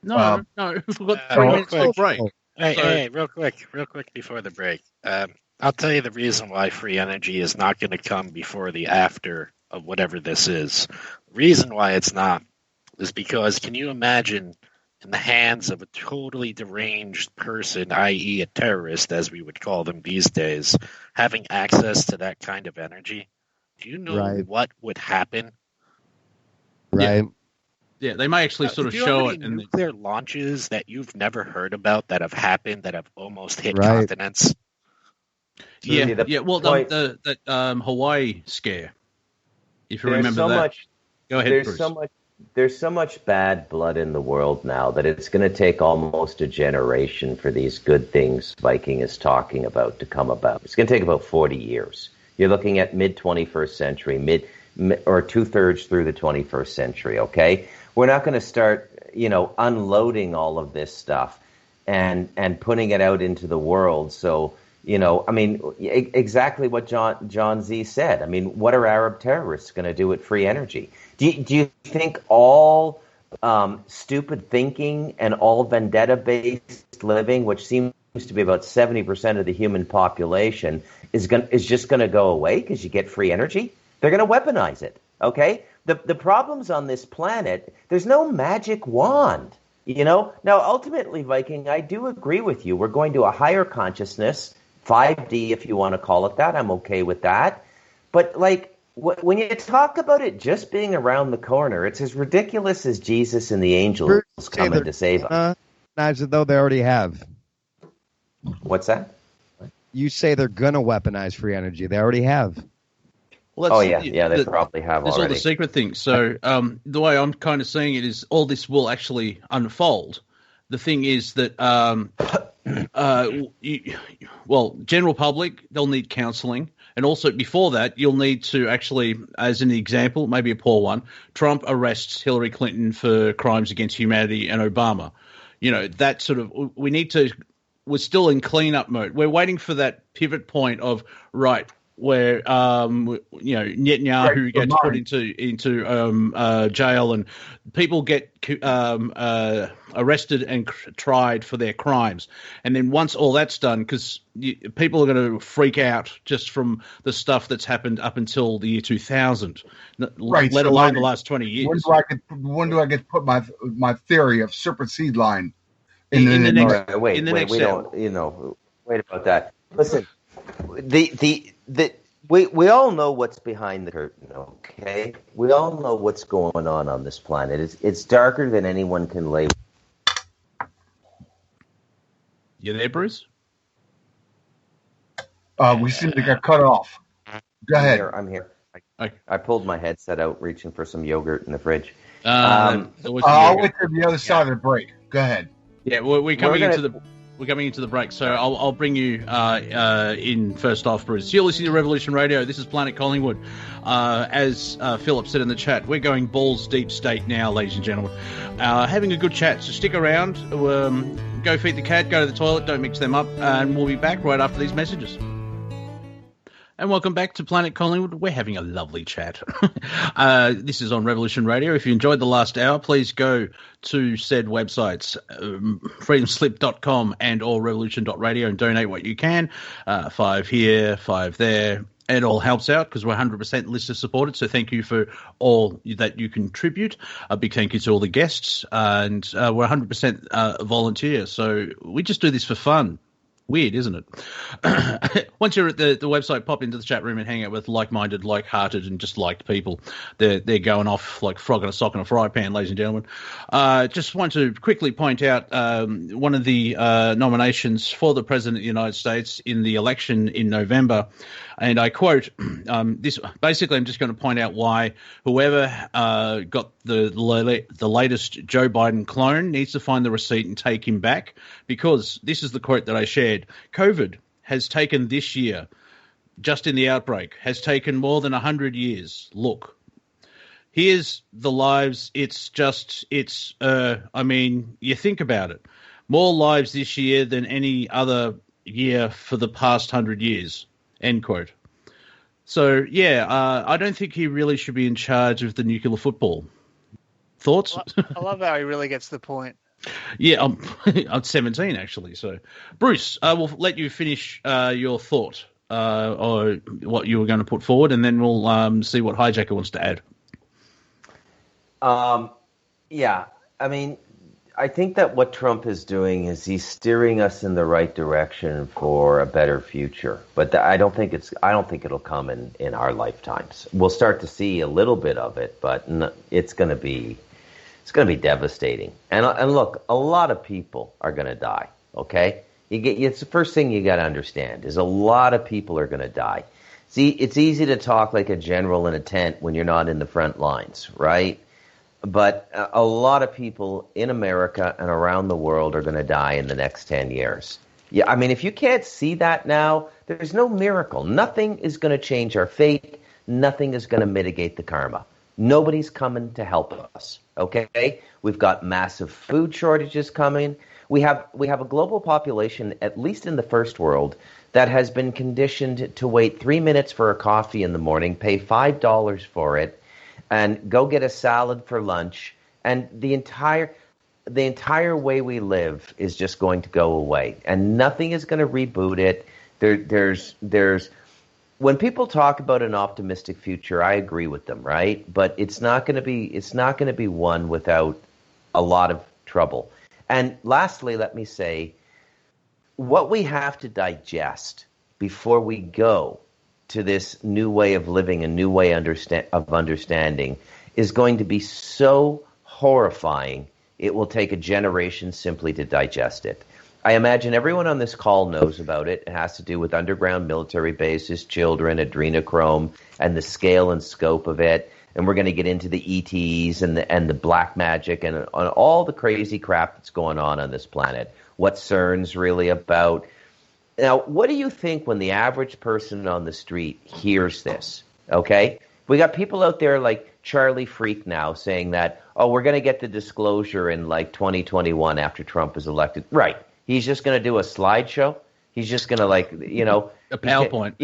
No. We've got 3 minutes till break. Hey, real quick before the break. I'll tell you the reason why free energy is not going to come before the after of whatever this is. The reason why it's not is because can you imagine in the hands of a totally deranged person, i.e. a terrorist, as we would call them these days, having access to that kind of energy? Do you know what would happen? Right. Yeah, they may actually sort of show it. Nuclear launches that you've never heard about that have happened, that have almost hit continents? Yeah. Well, the Hawaii scare, if you remember that. Go ahead, Bruce. There's so much bad blood in the world now that it's going to take almost a generation for these good things Viking is talking about to come about. It's going to take about 40 years. You're looking at mid-21st century, or 2/3 through the 21st century, okay? We're not going to start, unloading all of this stuff and putting it out into the world. So, exactly what John Z said. I mean, what are Arab terrorists going to do with free energy? Do you think all stupid thinking and all vendetta-based living, which seems to be about 70% of the human population, is just going to go away because you get free energy? They're going to weaponize it, okay? The problems on this planet, there's no magic wand, Now, ultimately, Viking, I do agree with you. We're going to a higher consciousness, 5D if you want to call it that. I'm okay with that. But, when you talk about it just being around the corner, it's as ridiculous as Jesus and the angels coming to save us. Though they already have. What's that? You say they're going to weaponize free energy. They already have. Well, they probably have there's already. All the secret things. So the way I'm kind of seeing it is all this will actually unfold. The thing is that, general public, they'll need counseling. And also before that, you'll need to actually, as an example, maybe a poor one, Trump arrests Hillary Clinton for crimes against humanity and Obama. That sort of, we're still in cleanup mode. We're waiting for that pivot point of, where Netanyahu gets put into jail and people get arrested and tried for their crimes, and then once all that's done, because people are going to freak out just from the stuff that's happened up until the year 2000, let alone the last 20 years. When do I get to put my theory of serpent seed line in the next? Wait about that. Listen. We all know what's behind the curtain, okay? We all know what's going on this planet. It's darker than anyone can lay. You there, Bruce? We seem to get cut off. Go ahead. I'm here. I pulled my headset out, reaching for some yogurt in the fridge. I'll wait till the other side of the break. Go ahead. Yeah, we're coming into the We're coming into the break, so I'll bring you in first off, Bruce. You're listening to Revolution Radio. This is Planet Collingwood. As Philip said in the chat, we're going balls deep state now, ladies and gentlemen. Having a good chat, so stick around. Go feed the cat, go to the toilet, don't mix them up, and we'll be back right after these messages. And welcome back to Planet Collingwood. We're having a lovely chat. This is on Revolution Radio. If you enjoyed the last hour, please go to said websites, freedomslip.com and or revolution.radio, and donate what you can. 5 here, 5 there. It all helps out because we're 100% listener supported. So thank you for all that you contribute. A big thank you to all the guests. And we're 100% volunteer. So we just do this for fun. Weird, isn't it? Once you're at the website, pop into the chat room and hang out with like-minded, like-hearted, and just liked people. They're going off like frog in a sock in a fry pan, ladies and gentlemen. Just want to quickly point out one of the nominations for the President of the United States in the election in November. And I quote, this basically I'm just going to point out why whoever got the latest Joe Biden clone needs to find the receipt and take him back, because this is the quote that I shared. COVID has taken this year, just in the outbreak, has taken more than 100 years. Look, here's the lives. I mean, you think about it. More lives this year than any other year for the past 100 years. End quote. So, yeah, I don't think he really should be in charge of the nuclear football. Thoughts? I love how he really gets the point. Yeah, I'm 17, actually. So, Bruce, we'll let you finish your thought or what you were going to put forward, and then we'll see what HiJacker wants to add. Yeah, I mean, I think that what Trump is doing is he's steering us in the right direction for a better future. But I don't think it'll come in our lifetimes. We'll start to see a little bit of it, but it's going to be devastating. And look, a lot of people are going to die. Okay, it's the first thing you got to understand is a lot of people are going to die. See, it's easy to talk like a general in a tent when you're not in the front lines, right? But a lot of people in America and around the world are going to die in the next 10 years. Yeah, I mean, if you can't see that now, there's no miracle. Nothing is going to change our fate. Nothing is going to mitigate the karma. Nobody's coming to help us, okay? We've got massive food shortages coming. We have a global population, at least in the first world, that has been conditioned to wait 3 minutes for a coffee in the morning, pay $5 for it, and go get a salad for lunch, and the entire way we live is just going to go away, and nothing is going to reboot it. There's when people talk about an optimistic future, I agree with them, right? But it's not going to be one without a lot of trouble. And lastly, let me say, what we have to digest before we go to this new way of living, a new way of understanding, is going to be so horrifying, it will take a generation simply to digest it. I imagine everyone on this call knows about it. It has to do with underground military bases, children, adrenochrome, and the scale and scope of it. And we're going to get into the ETs and the black magic and on all the crazy crap that's going on this planet. What CERN's really about. Now, what do you think when the average person on the street hears this, okay? We got people out there like Charlie Freak now saying that, we're going to get the disclosure in like 2021 after Trump is elected. Right. He's just going to do a slideshow. He's just going to a PowerPoint.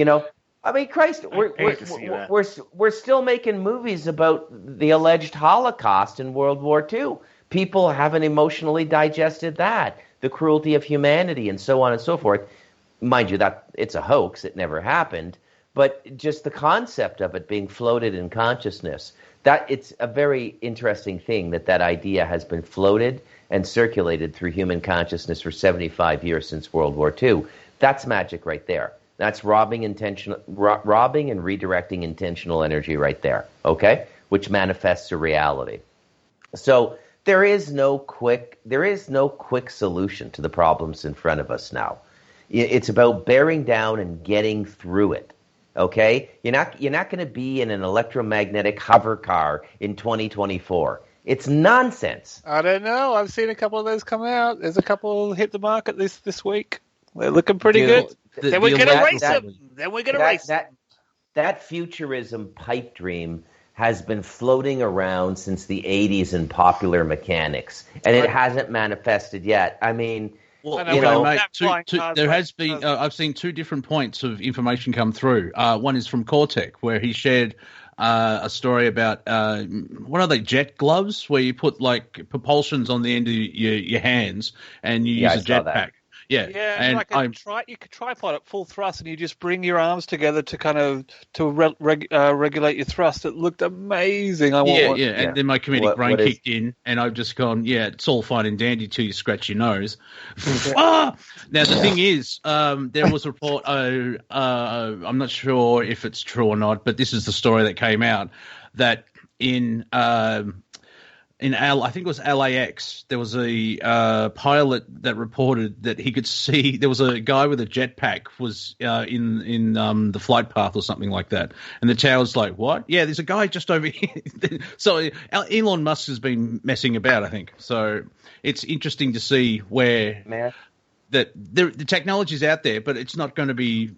I mean, Christ, we're still making movies about the alleged Holocaust in World War II. People haven't emotionally digested that, the cruelty of humanity and so on and so forth. Mind you, that it's a hoax. It never happened. But just the concept of it being floated in consciousness, that it's a very interesting thing that idea has been floated and circulated through human consciousness for 75 years since World War II. That's magic right there. That's robbing and redirecting intentional energy right there, okay? Which manifests a reality. So there is no quick solution to the problems in front of us now. It's about bearing down and getting through it. Okay? You're not going to be in an electromagnetic hover car in 2024. It's nonsense. I don't know. I've seen a couple of those come out. There's a couple hit the market this week. They're looking pretty good. Then we're going to race them. Then we're going to race them. That futurism pipe dream has been floating around since the 80s in popular mechanics, and it hasn't manifested yet. I mean, mate, there has been. I've seen two different points of information come through. One is from Cortek, where he shared a story about what are they, jet gloves, where you put like propulsions on the end of your hands and you use a jetpack. Yeah, and like you could tripod at full thrust, and you just bring your arms together to kind of regulate your thrust. It looked amazing. And then my comedic brain kicked in, and I've just gone, it's all fine and dandy till you scratch your nose. Now the thing is, there was a report. I'm not sure if it's true or not, but this is the story that came out that I think it was LAX, there was a pilot that reported that he could see there was a guy with a jetpack was in the flight path or something like that, and the tower's like, what? Yeah, there's a guy just over here. So Elon Musk has been messing about, I think. So it's interesting to see where the technology's out there, but it's not going to be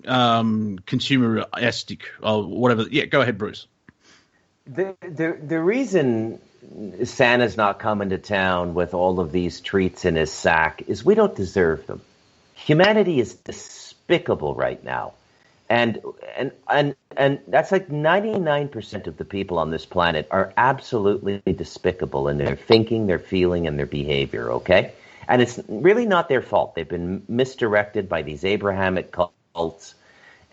consumeristic or whatever. Yeah, go ahead, Bruce. The reason Santa's not coming to town with all of these treats in his sack is we don't deserve them. Humanity is despicable right now. And that's like 99% of the people on this planet are absolutely despicable in their thinking, their feeling, and their behavior, okay? And it's really not their fault. They've been misdirected by these Abrahamic cults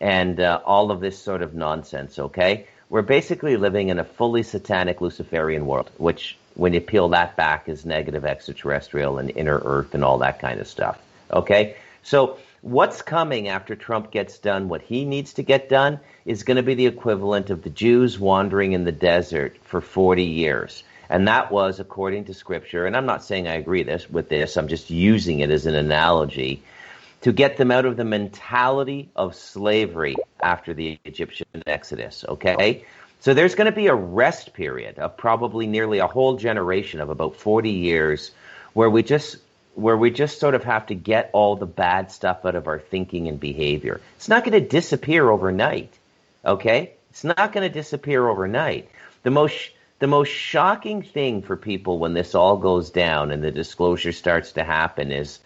and all of this sort of nonsense, okay? We're basically living in a fully satanic Luciferian world, which, when you peel that back, is negative extraterrestrial and inner earth and all that kind of stuff. Okay? So what's coming after Trump gets done, what he needs to get done, is going to be the equivalent of the Jews wandering in the desert for 40 years. And that was, according to Scripture, and I'm not saying I agree with this, I'm just using it as an analogy, to get them out of the mentality of slavery after the Egyptian Exodus, okay? So there's going to be a rest period of probably nearly a whole generation of about 40 years where we just sort of have to get all the bad stuff out of our thinking and behavior. It's not going to disappear overnight, okay? It's not going to disappear overnight. The most shocking thing for people when this all goes down and the disclosure starts to happen is,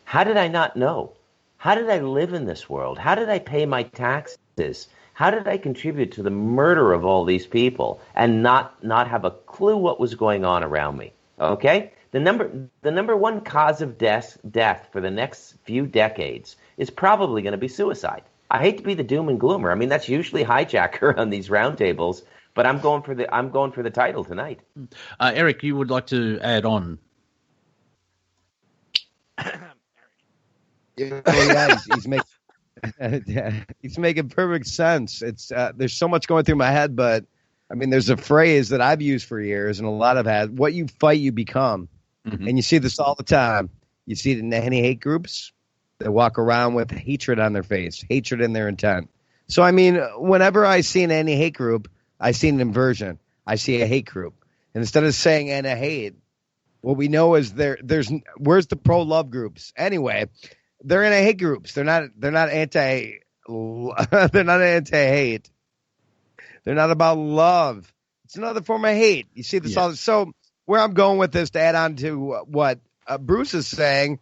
how did I not know? How did I live in this world? How did I pay my taxes? How did I contribute to the murder of all these people and not have a clue what was going on around me? Okay? The number one cause of death for the next few decades is probably going to be suicide. I hate to be the doom and gloomer. I mean, that's usually HiJacker on these roundtables, but I'm going for the title tonight. Eric, you would like to add on? He's making perfect sense. It's there's so much going through my head, but I mean, there's a phrase that I've used for years, and a lot of had: "What you fight, you become." Mm-hmm. And you see this all the time. You see it in any hate groups. They walk around with hatred on their face, hatred in their intent. So I mean, whenever I see an anti-hate group, I see an inversion. I see a hate group, and instead of saying anti-hate, what we know is there's where's the pro-love groups anyway. They're in hate groups. They're not anti. They're not anti-hate. They're not about love. It's another form of hate. You see this all. So where I'm going with this, to add on to what Bruce is saying,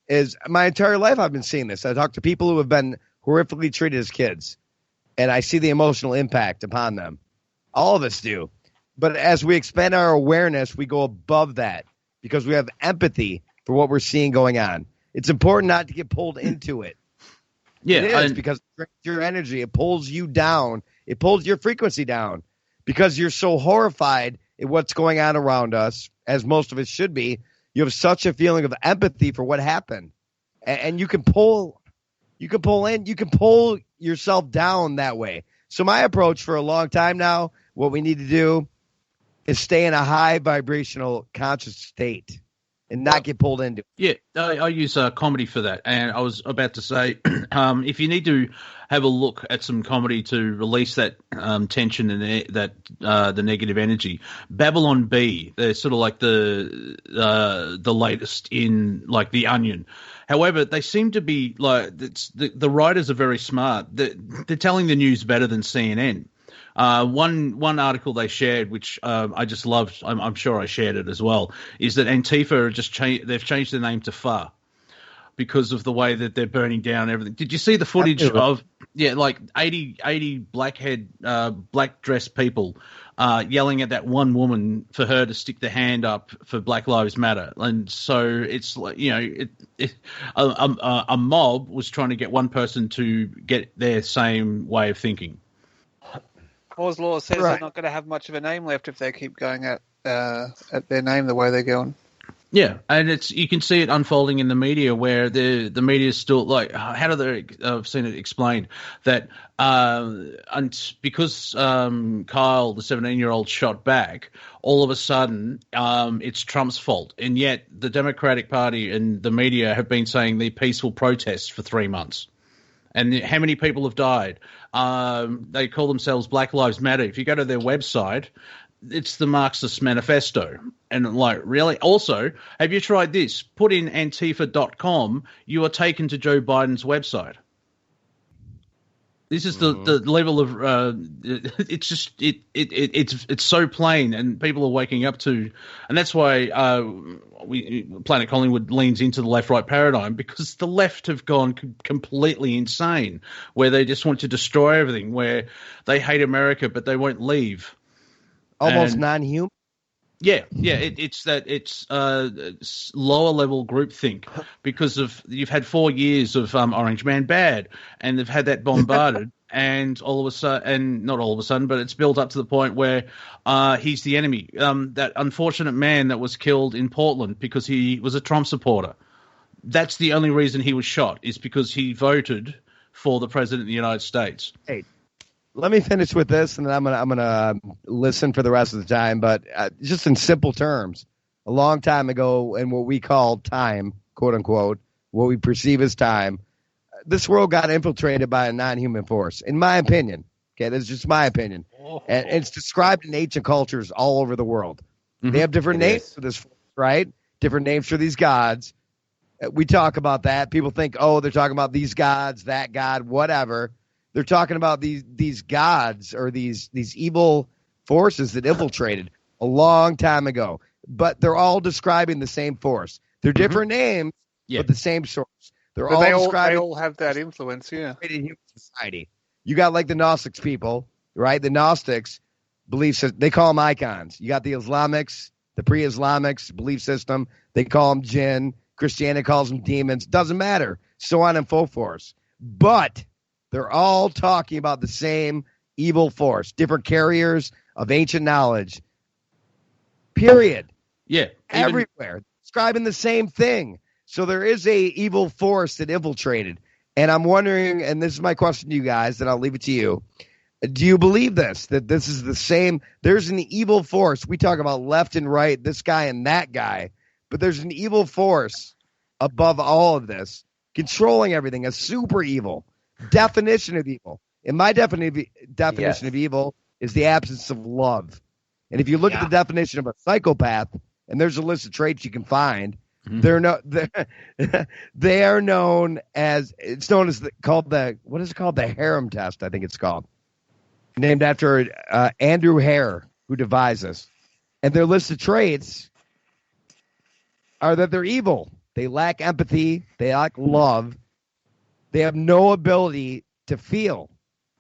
is my entire life I've been seeing this. I talk to people who have been horrifically treated as kids, and I see the emotional impact upon them. All of us do. But as we expand our awareness, we go above that because we have empathy for what we're seeing going on. It's important not to get pulled into it. Yeah, it is because it drains your energy. It pulls you down. It pulls your frequency down because you're so horrified at what's going on around us, as most of us should be. You have such a feeling of empathy for what happened, and you can pull yourself down that way. So my approach for a long time now, what we need to do is stay in a high vibrational conscious state. and not get pulled into it. Yeah, I use comedy for that. And I was about to say, if you need to have a look at some comedy to release that tension and the negative energy, Babylon Bee, they're sort of like the latest in like The Onion. However, they seem to be like the writers are very smart. They're telling the news better than CNN. One article they shared, which I just loved, I'm sure I shared it as well, is that Antifa they've changed their name to FA because of the way that they're burning down everything. Did you see the footage of like 80 black dressed people yelling at that one woman for her to stick the hand up for Black Lives Matter? And so it's like, a mob was trying to get one person to get their same way of thinking. Moore's Law says they're not going to have much of a name left if they keep going at their name the way they're going. Yeah, and you can see it unfolding in the media where the media is still like, how do they? I've seen it explained that and because Kyle, the 17-year-old, shot back, all of a sudden it's Trump's fault, and yet the Democratic Party and the media have been saying they're peaceful protests for 3 months. And how many people have died? They call themselves Black Lives Matter. If you go to their website, it's the Marxist Manifesto. And like, really? Also, have you tried this? Put in Antifa.com, you are taken to Joe Biden's website. This is the level of it's so plain, and people are waking up to, and that's why Planet Collingwood leans into the left-right paradigm, because the left have gone completely insane, where they just want to destroy everything, where they hate America but they won't leave. Almost non-human. Yeah, it's lower level groupthink because you've had 4 years of Orange Man Bad, and they've had that bombarded, and all of a sudden, and not all of a sudden, but it's built up to the point where he's the enemy. That unfortunate man that was killed in Portland because he was a Trump supporter. That's the only reason he was shot, is because he voted for the president of the United States. Hey. Let me finish with this, and then I'm gonna listen for the rest of the time. But just in simple terms, a long time ago, in what we call time, quote unquote, what we perceive as time, this world got infiltrated by a non-human force. In my opinion, okay, this is just my opinion, and it's described in ancient cultures all over the world. Mm-hmm. They have different names for this force, right? Different names for these gods. We talk about that. People think, oh, they're talking about these gods, that god, whatever. They're talking about these gods or these evil forces that infiltrated a long time ago. But they're all describing the same force. They're different names, but the same source. They all have that influence, yeah. In human society. You got like the Gnostics people, right? The Gnostics beliefs, they call them icons. You got the Islamics, the pre-Islamics belief system. They call them jinn. Christianity calls them demons. Doesn't matter. So on and so forth. But they're all talking about the same evil force, different carriers of ancient knowledge. Period. Yeah. Everywhere. Describing the same thing. So there is a evil force that infiltrated. And I'm wondering, and this is my question to you guys, and I'll leave it to you. Do you believe this, that this is the same? There's an evil force. We talk about left and right, this guy and that guy. But there's an evil force above all of this, controlling everything, a super evil. Definition of evil. In my definition of evil is the absence of love. And if you look at the definition of a psychopath, and there's a list of traits you can find, they are known as, it's known as what is it called? The harem test, I think it's called. Named after Andrew Hare, who devised this. And their list of traits are that they're evil. They lack empathy. They lack love. They have no ability to feel.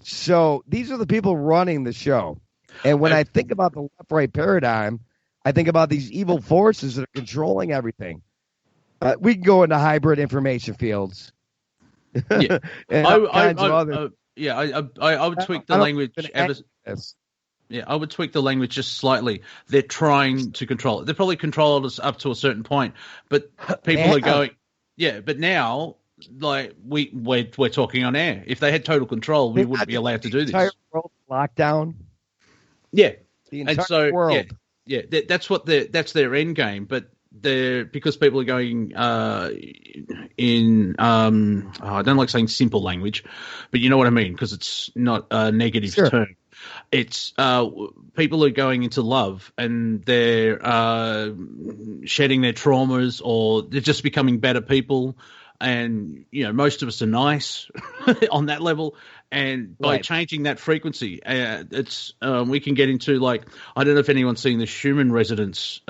So these are the people running the show. And when I think about the left-right paradigm, I think about these evil forces that are controlling everything. We can go into hybrid information fields. Yeah, I would tweak the language. I would tweak the language just slightly. They're trying to control it. They probably controlled us up to a certain point, but people are going, but now, like we're talking on air. If they had total control, we wouldn't be allowed to do this. Entire world lockdown. Yeah, the entire world. That's their end game. But because people are going in I don't like saying simple language, but you know what I mean, because it's not a negative term. It's people are going into love and they're shedding their traumas, or they're just becoming better people. And, most of us are nice on that level. And by changing that frequency, it's we can get into, like, I don't know if anyone's seen the Schumann resonance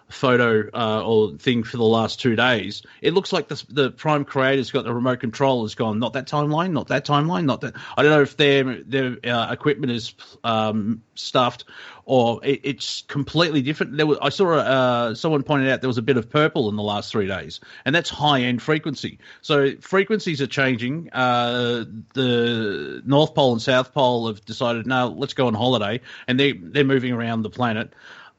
photo or thing for the last 2 days. It looks like the Prime Creator's got the remote control has gone, not that timeline, not that timeline, not that. I don't know if their equipment is stuffed or it's completely different. I saw someone pointed out there was a bit of purple in the last 3 days, and that's high-end frequency. So frequencies are changing. The North Pole and South Pole have decided, no, let's go on holiday, and they're moving around the planet.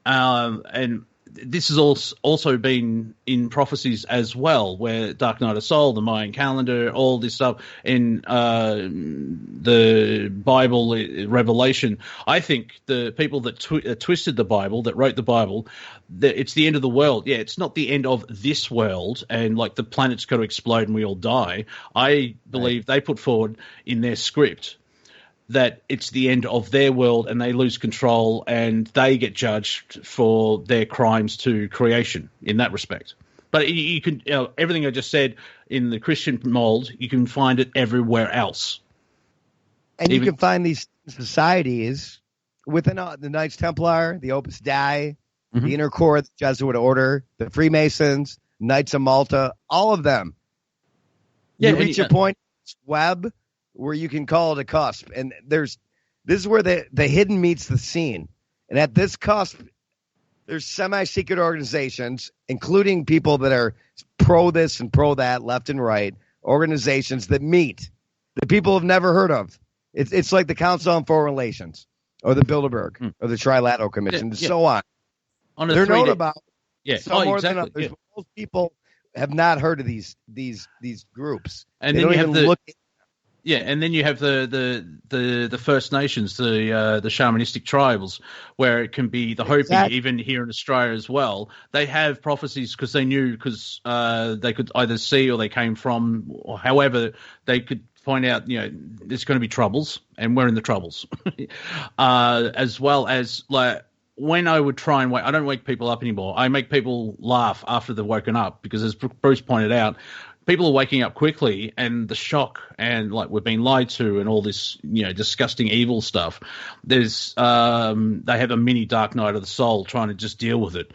And this has also been in prophecies as well, where Dark Night of Soul, the Mayan calendar, all this stuff in the Bible, Revelation. I think the people that twisted the Bible, that wrote the Bible, it's the end of the world. Yeah, it's not the end of this world, and like the planet's got to explode and we all die. I believe they put forward in their script that it's the end of their world and they lose control and they get judged for their crimes to creation in that respect. But you can, everything I just said in the Christian mold, you can find it everywhere else. And you can find these societies within the Knights Templar, the Opus Dei, the Inner Core, the Jesuit Order, the Freemasons, Knights of Malta, all of them. You reach a point, web, where you can call it a cusp. And this is where the hidden meets the seen. And at this cusp, there's semi-secret organizations, including people that are pro this and pro that, left and right, organizations that meet that people have never heard of. It's like the Council on Foreign Relations or the Bilderberg or the Trilateral Commission and so on. They're known about more than others. But most people have not heard of these groups. And then you have and then you have the First Nations, the shamanistic tribals, where it can be the Hopi, even here in Australia as well. They have prophecies because they knew, because they could either see or they came from, or however they could find out, there's going to be troubles, and we're in the troubles. As well as, like, when I would try and I don't wake people up anymore. I make people laugh after they've woken up, because as Bruce pointed out, people are waking up quickly, and the shock and, like, we're being lied to and all this, disgusting evil stuff. There's they have a mini Dark Night of the Soul trying to just deal with it.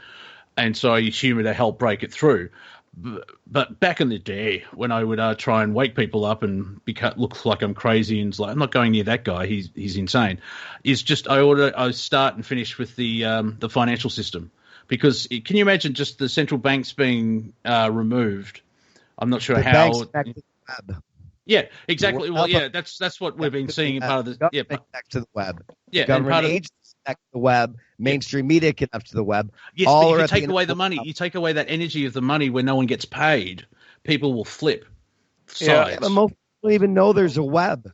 And so I use humor to help break it through. But back in the day, when I would try and wake people up and look like I'm crazy and like, I'm not going near that guy, he's insane, is just I start and finish with the financial system. Because can you imagine just the central banks being removed? I'm not sure how. Yeah, exactly. Well, yeah, that's what we've been seeing in part of the back to the web. Yeah, government agencies connect to the web. Mainstream media connect to the web. Yes, but if you take away the money, you take away that energy of the money where no one gets paid. People will flip sides. Yeah, but most people even know there's a web.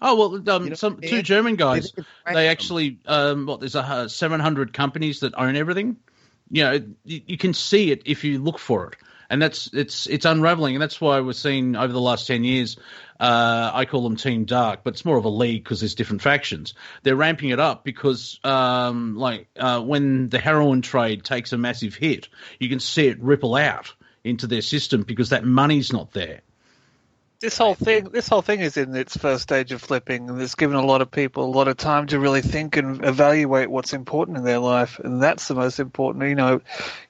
Oh well, two German guys. They actually there's 700 companies that own everything. You can see it if you look for it. And it's unraveling, and that's why we're seeing over the last 10 years, I call them Team Dark, but it's more of a league because there's different factions. They're ramping it up because, when the heroin trade takes a massive hit, you can see it ripple out into their system because that money's not there. This whole thing is in its first stage of flipping, and it's given a lot of people a lot of time to really think and evaluate what's important in their life, and that's the most important.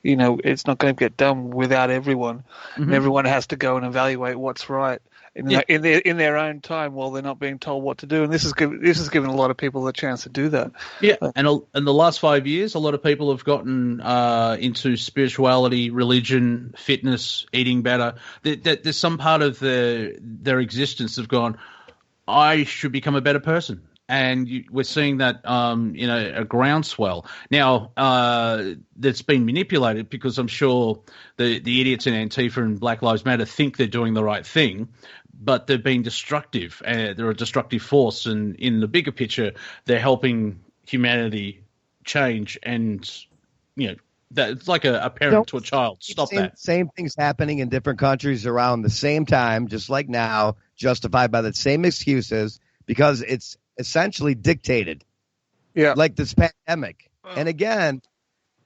It's not going to get done without everyone, and everyone has to go and evaluate what's right in their own time while they're not being told what to do. And this has given a lot of people the chance to do that. Yeah, and in the last 5 years, a lot of people have gotten into spirituality, religion, fitness, eating better. There's some part of their existence have gone, I should become a better person. And we're seeing that, a groundswell. Now, that's been manipulated because I'm sure the idiots in Antifa and Black Lives Matter think they're doing the right thing, but they're being destructive. They're a destructive force. And in the bigger picture, they're helping humanity change and, That it's like a parent to a child. Stop that. Same things happening in different countries around the same time, just like now, justified by the same excuses because it's essentially dictated. Yeah, like this pandemic. And again,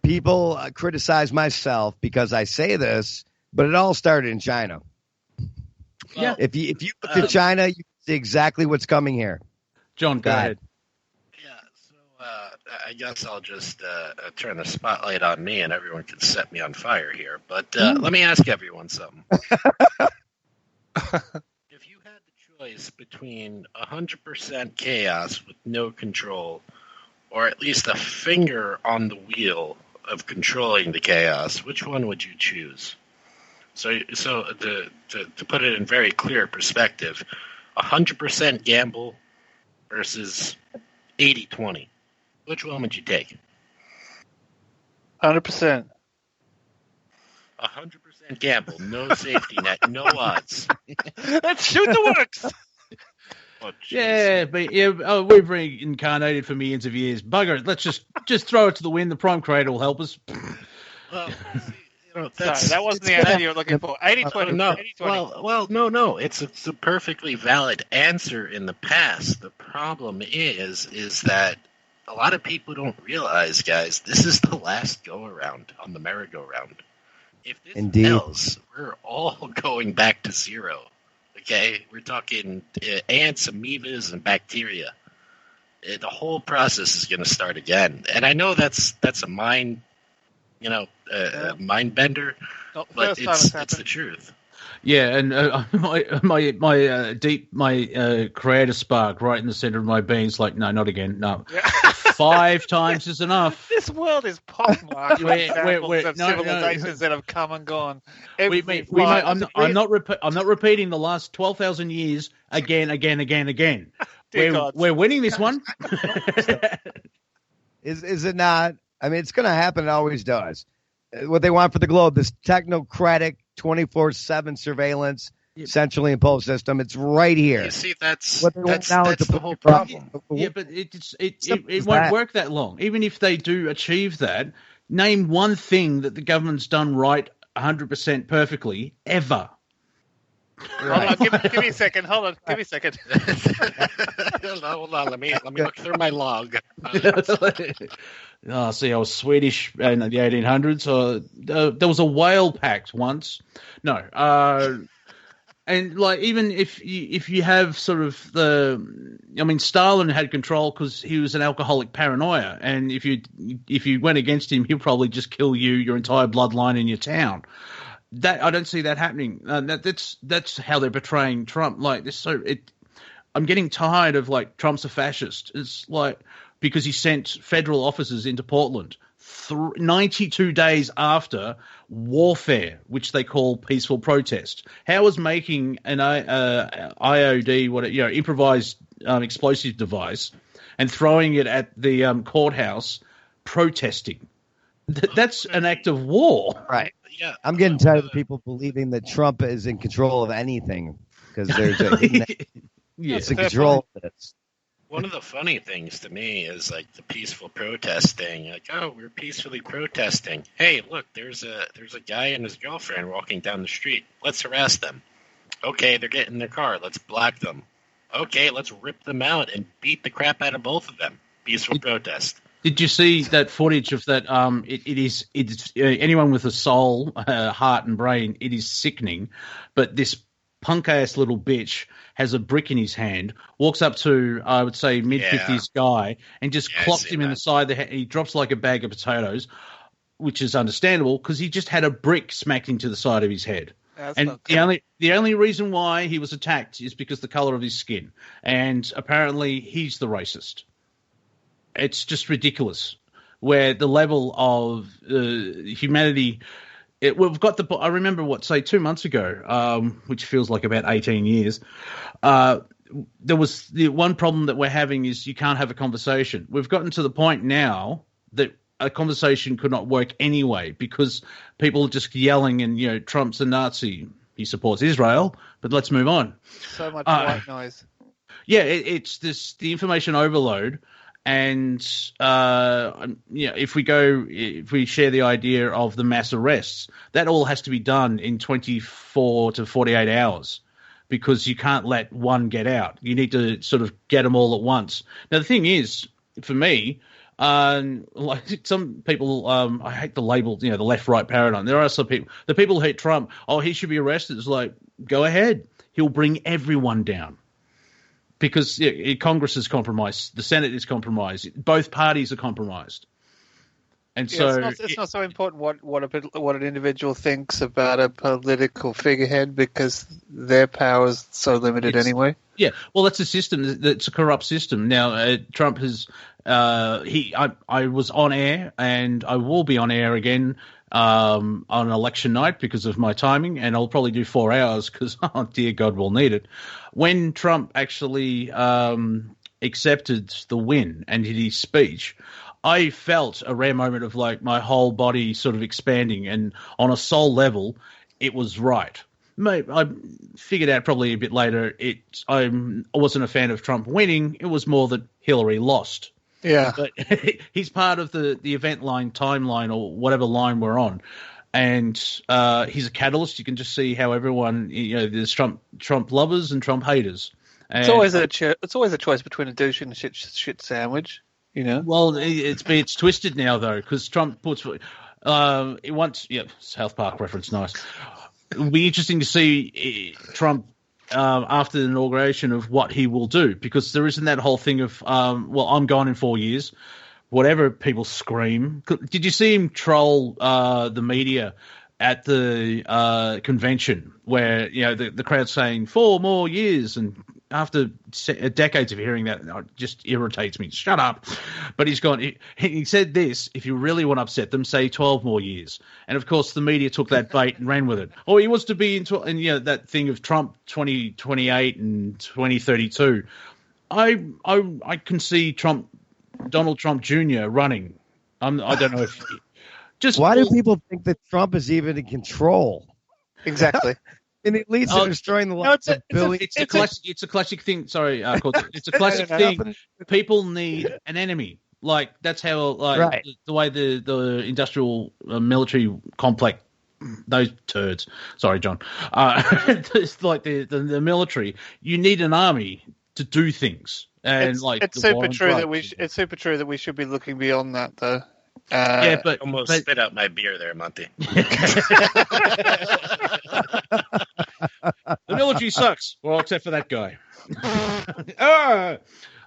people criticize myself because I say this, but it all started in China. Yeah. If you look to China, you can see exactly what's coming here. John, go ahead. I guess I'll just turn the spotlight on me and everyone can set me on fire here. But let me ask everyone something. If you had the choice between 100% chaos with no control or at least a finger on the wheel of controlling the chaos, which one would you choose? So to put it in very clear perspective, 100% gamble versus 80-20. Which one would you take? 100%. 100% gamble, no safety net, no odds. Let's shoot the works. Yeah, but we've reincarnated for millions of years. Bugger it. Let's just throw it to the wind. The prime creator will help us. Well, sorry, that wasn't the answer you were looking for. 80-20. No. 80-20. Well, no. It's a perfectly valid answer in the past. The problem is that a lot of people don't realize, guys, this is the last go-around on the merry-go-round. If this fails, we're all going back to zero. Okay? We're talking ants, amoebas, and bacteria. The whole process is going to start again. And I know that's a mind, mind bender, but it's the truth. Yeah, and my creator spark right in the center of my being is like, no, not again, no. 5 times is enough. This world is pockmarked with examples of civilizations that have come and gone. I'm not repeating the last 12,000 years again. We're winning this one. Is it not? I mean, it's going to happen. It always does. What they want for the globe, this technocratic 24/7 surveillance, centrally imposed system. It's right here. You see, that's the whole problem. Yeah, but it won't work that long. Even if they do achieve that, name one thing that the government's done right 100% perfectly ever. Right. Hold on, give me a second. Hold on, give me a second. Hold on. Let me look through my log. See, I was Swedish in the 1800s. There was a whale pact once. No, and like even if you have sort of Stalin had control because he was an alcoholic paranoia, and if you went against him, he'll probably just kill you, your entire bloodline in your town. That I don't see that happening. That's how they're portraying Trump. Like this, I'm getting tired of like Trump's a fascist. It's like because he sent federal officers into Portland 92 days after warfare, which they call peaceful protest. How is making an IOD, improvised explosive device, and throwing it at the courthouse protesting? That's an act of war, right? Yeah, I'm getting tired of people believing that Trump is in control of anything because there's it's in control of this. One of the funny things to me is like the peaceful protesting. Like, oh, we're peacefully protesting. Hey, look, there's a guy and his girlfriend walking down the street. Let's harass them. Okay, they're getting in their car. Let's block them. Okay, let's rip them out and beat the crap out of both of them. Peaceful protest. Did you see that footage of that? It's anyone with a soul, heart, and brain. It is sickening. But this punk-ass little bitch has a brick in his hand, walks up to, I would say, mid-50s guy, and just clocks him in the side of the head. He drops like a bag of potatoes, which is understandable because he just had a brick smacked into the side of his head. And the only reason why he was attacked is because the color of his skin. And apparently he's the racist. It's just ridiculous where the level of humanity we've got I remember 2 months ago, which feels like about 18 years. There was the one problem that we're having is you can't have a conversation. We've gotten to the point now that a conversation could not work anyway because people are just yelling and, Trump's a Nazi. He supports Israel, but let's move on. So much white noise. Yeah, it's the information overload. And if we share the idea of the mass arrests, that all has to be done in 24 to 48 hours, because you can't let one get out. You need to sort of get them all at once. Now, the thing is, for me, like some people, I hate the label, the left-right paradigm. There are some people, the people who hate Trump, he should be arrested. It's like, go ahead. He'll bring everyone down. Because Congress is compromised, the Senate is compromised, both parties are compromised, and so it's not so important what an individual thinks about a political figurehead, because their power is so limited anyway. Yeah, well, that's a system. That's a corrupt system. Now, Trump has. I was on air, and I will be on air again on election night because of my timing, and I'll probably do 4 hours because, oh dear God, we'll need it. When Trump actually accepted the win and did his speech, I felt a rare moment of like my whole body sort of expanding, and on a soul level, it was right. I figured out probably a bit later I wasn't a fan of Trump winning. It was more that Hillary lost. Yeah, but he's part of the event line, timeline, or whatever line we're on, and he's a catalyst. You can just see how everyone, there's Trump lovers and Trump haters. And it's always a choice between a douche and a shit sandwich. Well, it's twisted now though, because Trump puts South Park reference, nice. It'll be interesting to see Trump. After the inauguration of what he will do, because there isn't that whole thing of, I'm gone in 4 years, whatever people scream. Did you see him troll the media at the convention where, the crowd's saying 4 more years, and after decades of hearing that, it just irritates me. Shut up. But he's gone. He said this: if you really want to upset them, say 12 more years. And of course, the media took that bait and ran with it. Oh, he wants to be into, and that thing of Trump 2028 and 2032. I can see Donald Trump Jr. running. I don't know if. Why do people think that Trump is even in control? Exactly. And it leads to destroying the lives of billions. It's a classic thing. Sorry, it's a classic thing. People need an enemy. Like that's how, right. the way the industrial military complex, those turds. Sorry, John. It's like the military. You need an army to do things. And it's super true that we should be looking beyond that, though. But almost spit out my beer there, Monty. The military sucks. Well, except for that guy.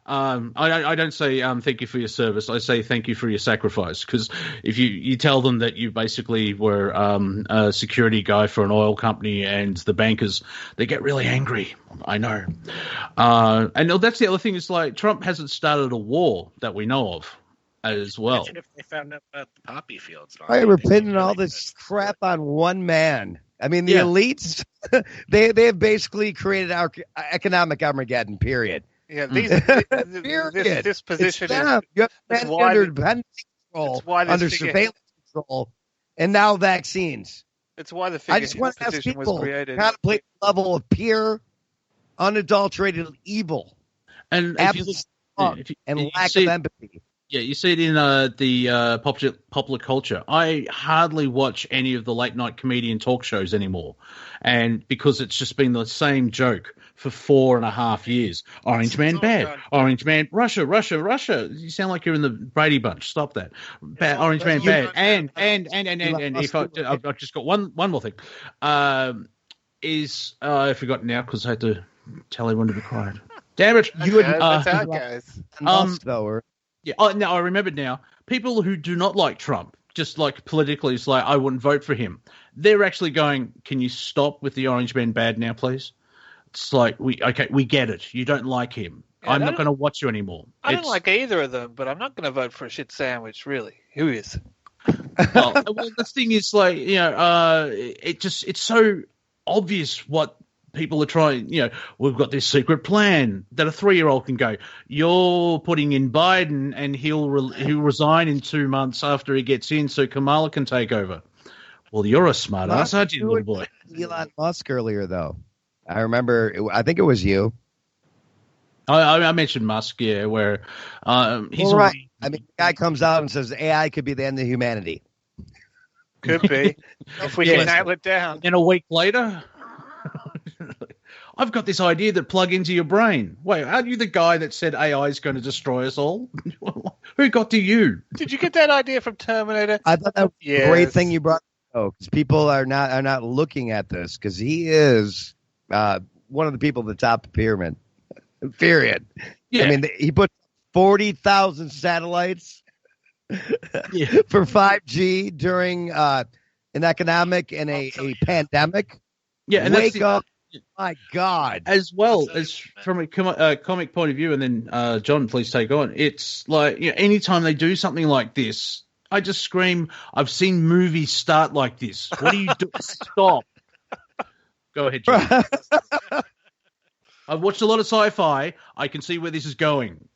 I don't say thank you for your service. I say thank you for your sacrifice, because if you tell them that you basically were a security guy for an oil company and the bankers, they get really angry. I know. And that's the other thing is like Trump hasn't started a war that we know of. As well. Imagine if they found out about the poppy fields. We're pinning all this crap on one man. I mean, the elites, they have basically created our economic Armageddon, period. Yeah, period. This position is you have under dependency control, under surveillance control, and now vaccines. It's why the I just want to ask people was created. Contemplate the level of pure, unadulterated evil, and lack of empathy. Yeah, you see it in the popular culture. I hardly watch any of the late-night comedian talk shows anymore, and because it's just been the same joke for 4.5 years. Orange man bad. Orange man, Russia. You sound like you're in the Brady Bunch. Stop that. Orange man bad. And if I've just got one more thing. I forgot now because I had to tell everyone to be quiet. Damn it! That's how it goes. Yeah, no, I remembered now. People who do not like Trump, just like politically, it's like, I wouldn't vote for him. They're actually going, can you stop with the orange man bad now, please? It's like, we get it. You don't like him. Yeah, I'm not going to watch you anymore. I don't like either of them, but I'm not going to vote for a shit sandwich, really. Who is? Well, the thing is, like, it's so obvious what people are trying, we've got this secret plan that a 3-year-old can go, you're putting in Biden and he'll resign in 2 months after he gets in so Kamala can take over. Well, you're a smart ass, aren't you, little boy? Elon Musk earlier, though. I remember, I think it was you. I mentioned Musk, yeah, where he's right. I mean, the guy comes out and says AI could be the end of humanity. Could be if we can nail it down. And a week later, I've got this idea that plug into your brain. Wait, aren't you the guy that said AI is going to destroy us all? Who got to you? Did you get that idea from Terminator? I thought that was a great thing you brought up, because people are not looking at this, because he is one of the people at the top of the pyramid. Period. Yeah. I mean, he put 40,000 satellites for 5G during an economic and a pandemic. Yeah, and wake up. My God. As well as from a comic point of view, and then John, please take on. It's like, anytime they do something like this, I just scream, I've seen movies start like this. What do you do? Stop. Go ahead, John. I've watched a lot of sci-fi. I can see where this is going.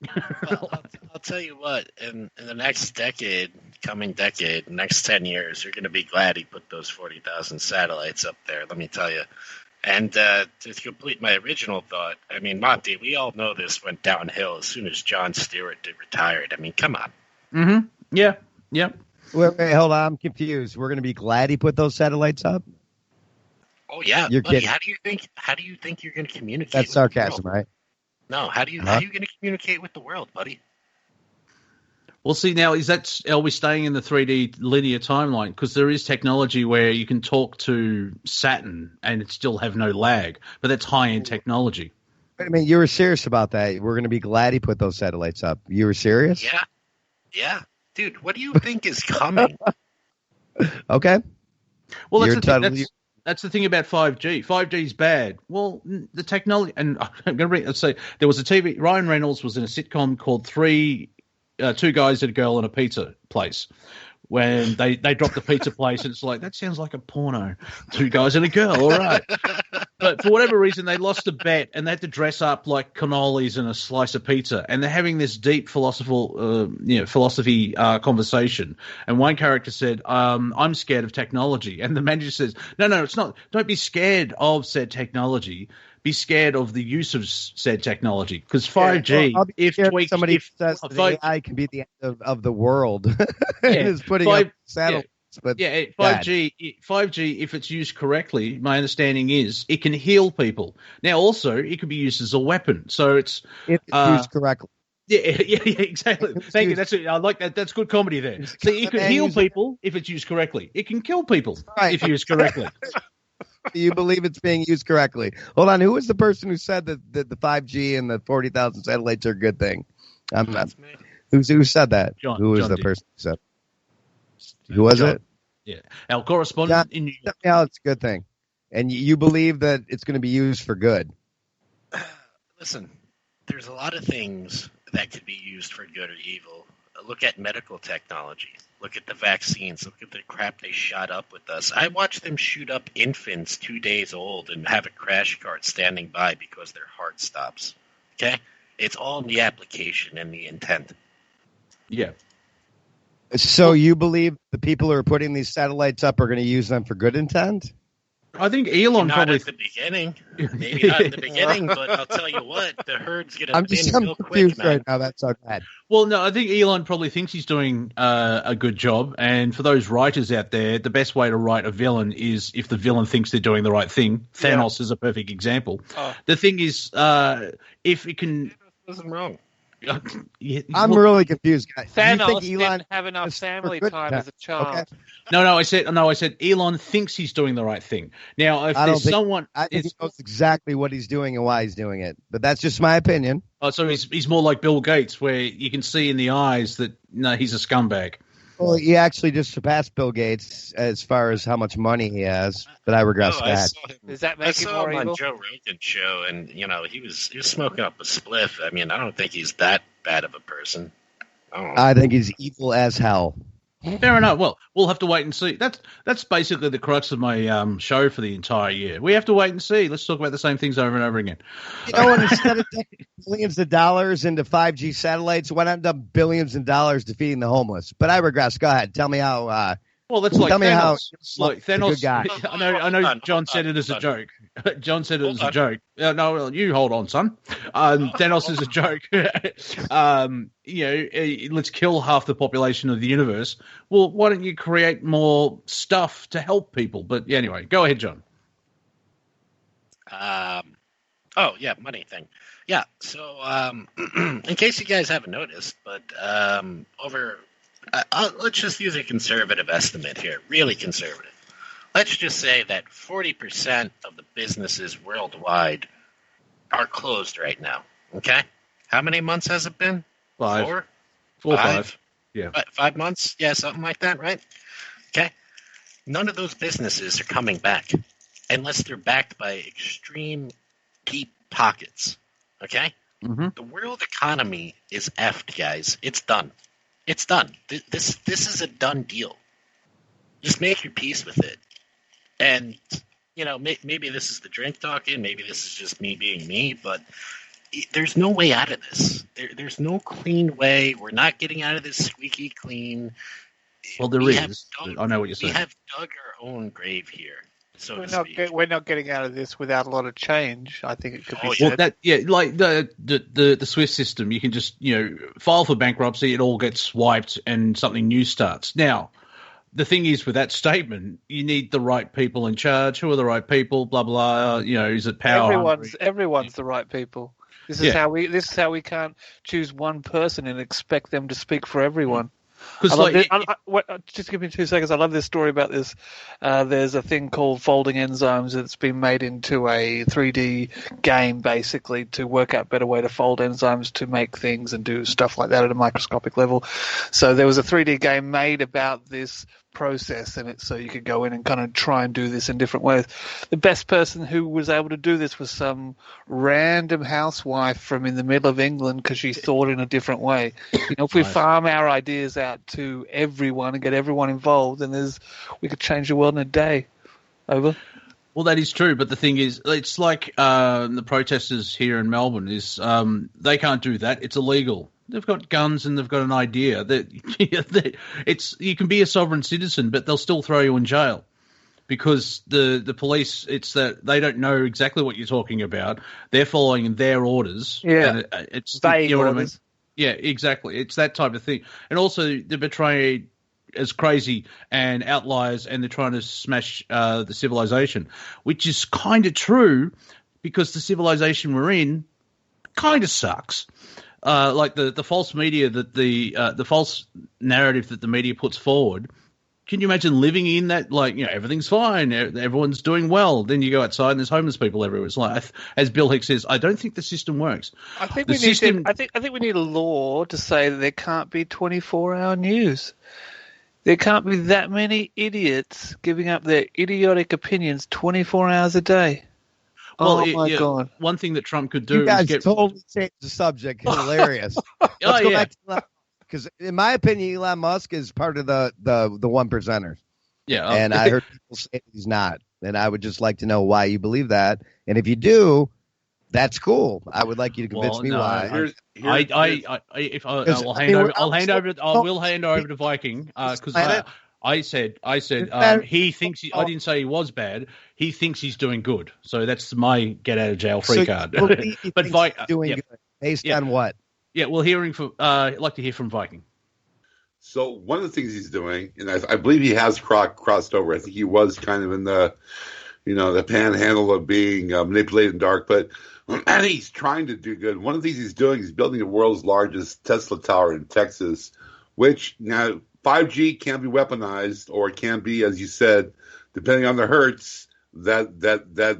Well, I'll tell you what. In the next decade, next 10 years, you're going to be glad he put those 40,000 satellites up there. Let me tell you. And to complete my original thought, I mean, Monty, we all know this went downhill as soon as Jon Stewart retired. I mean, come on. Mm-hmm. Yeah. Yep. Wait, hold on. I'm confused. We're going to be glad he put those satellites up? Oh yeah, you're buddy, kidding. How do you think you're going to communicate? That's sarcasm, right? No, how are you going to communicate with the world, buddy? Well, see, now are we staying in the 3D linear timeline? Because there is technology where you can talk to Saturn and it still have no lag, but that's high-end technology. I mean, you were serious about that. We're going to be glad he put those satellites up. You were serious? Yeah, dude. What do you think is coming? Okay. Well, that's the thing about 5G. 5G is bad. Well, the technology, and I'm going to say there was a TV. Ryan Reynolds was in a sitcom called Two Guys and a Girl in a Pizza Place. When they dropped the pizza place, and it's like, that sounds like a porno. Two guys and a girl, all right. But for whatever reason, they lost a bet, and they had to dress up like cannolis and a slice of pizza. And they're having this deep philosophy conversation. And one character said, I'm scared of technology. And the manager says, no, it's not. Don't be scared of said technology. Be scared of the use of said technology, because 5G, somebody says that AI can be the end of the world, and is putting up satellites. But 5G, if it's used correctly, my understanding is it can heal people. Now, also, it can be used as a weapon. So it's used correctly. Yeah, exactly. Thank you. That's it. I like that. That's good comedy there. So it can heal people if it's used correctly. It can kill people if used correctly. Do you believe it's being used correctly? Hold on. Who was the person who said that the 5G and the 40,000 satellites are a good thing? That's me. Who said that? Who was the person who said it? Who was it? Yeah. Our correspondent in New York. Yeah, it's a good thing. And you believe that it's going to be used for good? Listen, there's a lot of things that could be used for good or evil. Look at medical technology. Look at the vaccines. Look at the crap they shot up with us. I watched them shoot up infants 2 days old and have a crash cart standing by because their heart stops. Okay? It's all in the application and the intent. Yeah. So you believe the people who are putting these satellites up are going to use them for good intent? I think Elon not probably... at the beginning. Maybe not at the beginning, but I'll tell you what, the herd's going to bin real quick, man. Right now. That's so bad. Well, no, I think Elon probably thinks he's doing a good job. And for those writers out there, the best way to write a villain is if the villain thinks they're doing the right thing. Thanos is a perfect example. The thing is, if it can... Wasn't wrong. I'm really confused, guys. Thanos didn't have enough family time as a child. Okay. No, I said Elon thinks he's doing the right thing. Now, if there's someone... I think he knows exactly what he's doing and why he's doing it. But that's just my opinion. Oh, so he's more like Bill Gates, where you can see in the eyes that, no, he's a scumbag. Well, he actually just surpassed Bill Gates as far as how much money he has, but I regress that. Does that make him more evil? On Joe Rogan's show, and he was smoking up a spliff. I mean, I don't think he's that bad of a person. I think he's evil as hell. Fair enough. Well, we'll have to wait and see. That's basically the crux of my show for the entire year. We have to wait and see. Let's talk about the same things over and over again. You know what? Instead of dumping billions of dollars into 5G satellites, why not dump billions of dollars defeating the homeless? But I regress. Go ahead. Tell me how Well, that's like tell me how Thanos. Good guy. I know. John said it as a joke. John said it as a joke. No, you hold on, son. Thanos is a joke. Let's kill half the population of the universe. Well, why don't you create more stuff to help people? But anyway, go ahead, John. Money thing. Yeah. So, in case you guys haven't noticed, but let's just use a conservative estimate here, really conservative. Let's just say that 40% of the businesses worldwide are closed right now. Okay? How many months has it been? 5. 4? 4 or 5. Yeah. 5 months? Yeah, something like that, right? Okay? None of those businesses are coming back unless they're backed by extreme deep pockets. Okay? Mm-hmm. The world economy is effed, guys. It's done. It's done. This is a done deal. Just make your peace with it. And, maybe this is the drink talking. Maybe this is just me being me. But there's no way out of this. There's no clean way. We're not getting out of this squeaky clean. Well, there is. I know what you're saying. We have dug our own grave here. So we're not getting out of this without a lot of change. I think it could be said. Like the Swiss system, you can just file for bankruptcy, it all gets wiped, and something new starts. Now, the thing is, with that statement, you need the right people in charge. Who are the right people? Blah blah. Is it power? Everyone's the right people. This is how we can't choose one person and expect them to speak for everyone. Just give me 2 seconds. I love this story about this. There's a thing called folding enzymes that's been made into a 3D game, basically, to work out better way to fold enzymes to make things and do stuff like that at a microscopic level. So there was a 3D game made about this process, and so you could go in and kind of try and do this in different ways. The best person who was able to do this was some random housewife from in the middle of England because she thought in a different way. If we farm our ideas out to everyone and get everyone involved, then we could change the world in a day. Over. Well, that is true, but the thing is, it's like the protesters here in Melbourne is they can't do that. It's illegal. They've got guns and they've got an idea that you can be a sovereign citizen, but they'll still throw you in jail because the police. It's that they don't know exactly what you're talking about. They're following their orders. Yeah, and it's vague orders. What I mean? Yeah, exactly. It's that type of thing, and also they're portrayed as crazy and outliers, and they're trying to smash the civilization, which is kind of true because the civilization we're in kind of sucks. Like the false media that the false narrative that the media puts forward. Can you imagine living in that? Like, everything's fine, everyone's doing well. Then you go outside and there's homeless people everywhere. It's like, as Bill Hicks says, I don't think the system works. I think we need a law to say that there can't be 24-hour news. There can't be that many idiots giving up their idiotic opinions 24 hours a day. Well, my God. One thing that Trump could do you guys totally changed the subject. Hilarious. Let's go back to because in my opinion, Elon Musk is part of the one percenters. Yeah. And I heard people say he's not. And I would just like to know why you believe that. And if you do, that's cool. I would like you to convince me why. I'll hand over to Viking because I said he thinks I didn't say he was bad. He thinks he's doing good. So that's my get out of jail free card. But good based on what? Yeah, well, I'd like to hear from Viking. So one of the things he's doing, and I believe he has crossed over. I think he was kind of in the panhandle of being manipulated in dark, but and he's trying to do good. One of the things he's doing is building the world's largest Tesla tower in Texas, which now 5G can be weaponized, or it can be, as you said, depending on the hertz that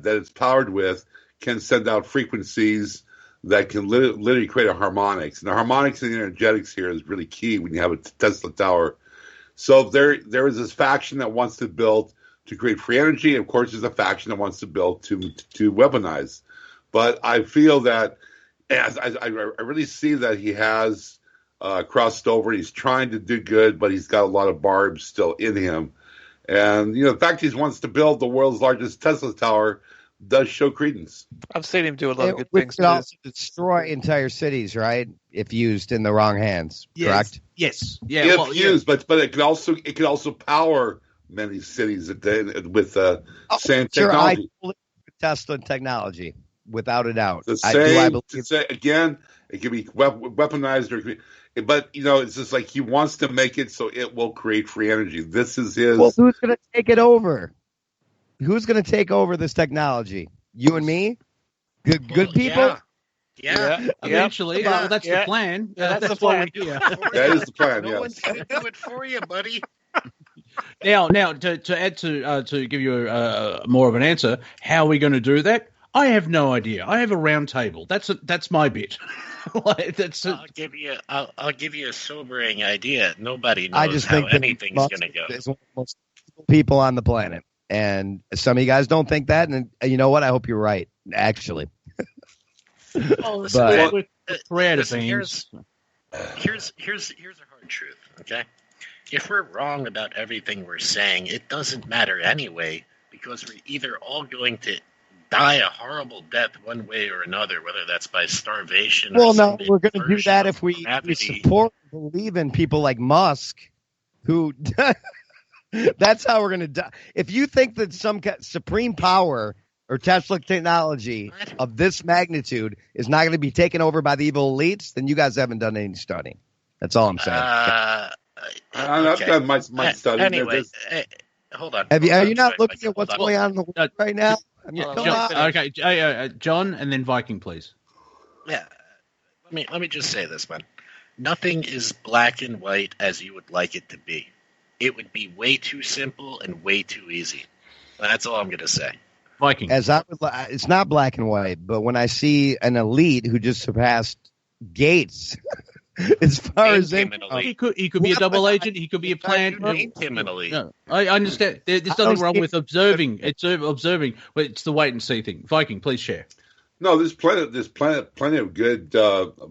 it's powered with, can send out frequencies that can literally create a harmonics. And the harmonics and the energetics here is really key when you have a Tesla tower. So there is this faction that wants to build to create free energy. And of course, there's a faction that wants to build to weaponize. But I feel that I really see that he has crossed over. He's trying to do good, but he's got a lot of barbs still in him. And, the fact he wants to build the world's largest Tesla tower, does show credence. I've seen him do a lot of good Which things. could also destroy entire cities, right? If used in the wrong hands, correct? Yes. Yeah. If used, but it could also power many cities with same technology. I believe Tesla technology, without a doubt. The same. Again, it can be weaponized, or it could be, but it's just like he wants to make it so it will create free energy. This is his. Well, who's going to take it over? Who's going to take over this technology? You and me? Good people? Yeah. Eventually. Yeah. Well, that's the plan. That's the plan. That is the plan, No one's going to do it for you, buddy. Now, to add to give you more of an answer, how are we going to do that? I have no idea. I have a round table. That's my bit. I'll give you a sobering idea. Nobody knows how anything's going to go. It's one of the most people on the planet, and some of you guys don't think that. And you know what? I hope you're right. Actually, here's a hard truth. Okay, if we're wrong about everything we're saying, it doesn't matter anyway, because we're either all going to die a horrible death one way or another, whether that's by starvation. Well, no, we're going to do that if we support and believe in people like Musk, who that's how we're going to die. If you think that some supreme power or Tesla technology of this magnitude is not going to be taken over by the evil elites, then you guys haven't done any studying. That's all I'm saying. I've done my study. Anyway, hold on. Are you not looking at what's going on in the world right now? John, and then Viking, please. Yeah, let me just say this, man. Nothing is black and white as you would like it to be. It would be way too simple and way too easy. That's all I'm going to say. Viking. It's not black and white, but when I see an elite who just surpassed Gates, as far as he could be a double agent. He could be a plan. No, I understand. There's nothing wrong with observing. It's observing, but it's the wait and see thing. Viking, please share. No, there's plenty of good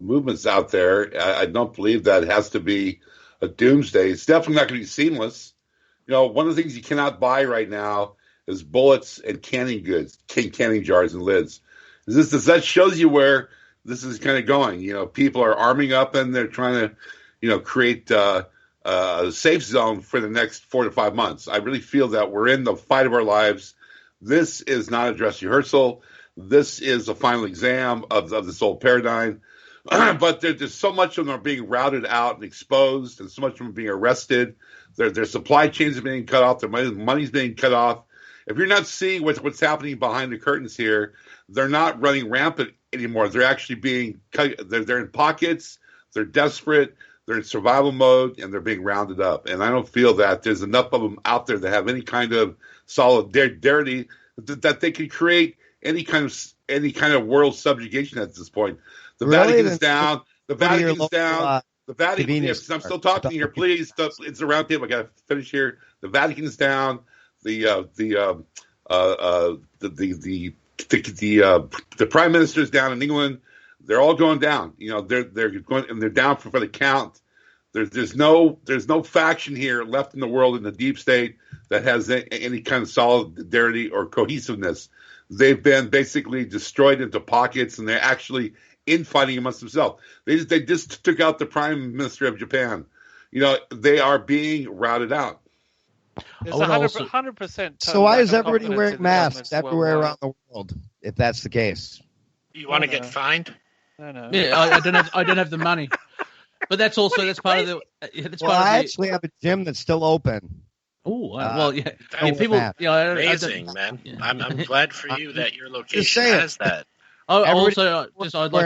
movements out there. I don't believe that it has to be a doomsday. It's definitely not going to be seamless. One of the things you cannot buy right now is bullets and canning goods, canning jars and lids. That shows you where this is kind of going. People are arming up and they're trying to, create a safe zone for the next 4 to 5 months. I really feel that we're in the fight of our lives. This is not a dress rehearsal. This is a final exam of this old paradigm. But there's so much of them are being routed out and exposed, and so much of them are being arrested. Their supply chains are being cut off. Their money's being cut off. If you're not seeing what's happening behind the curtains here, they're not running rampant anymore. They're actually being cut. They're in pockets. They're desperate. They're in survival mode, and they're being rounded up. And I don't feel that there's enough of them out there that have any kind of solidarity that they can create any kind of world subjugation at this point. The Vatican is down. The Vatican is down. The Vatican. Yes, I'm still talking here. Please, it's a round table. I got to finish here. The Vatican is down. The prime minister is down in England. They're all going down. They're going, and they're down for the count. There's no faction here left in the world in the deep state that has any kind of solidarity or cohesiveness. They've been basically destroyed into pockets, and they're actually infighting amongst themselves. They just took out the prime minister of Japan. They are being routed out. There's 100%. So why is everybody wearing masks everywhere around the world? If that's the case, you want to get fined? No. Yeah, I don't have the money. But that's part of the. I actually have a gym that's still open. Oh well, yeah. People, amazing, man. Yeah. I'm glad for you that your location has that. I'd like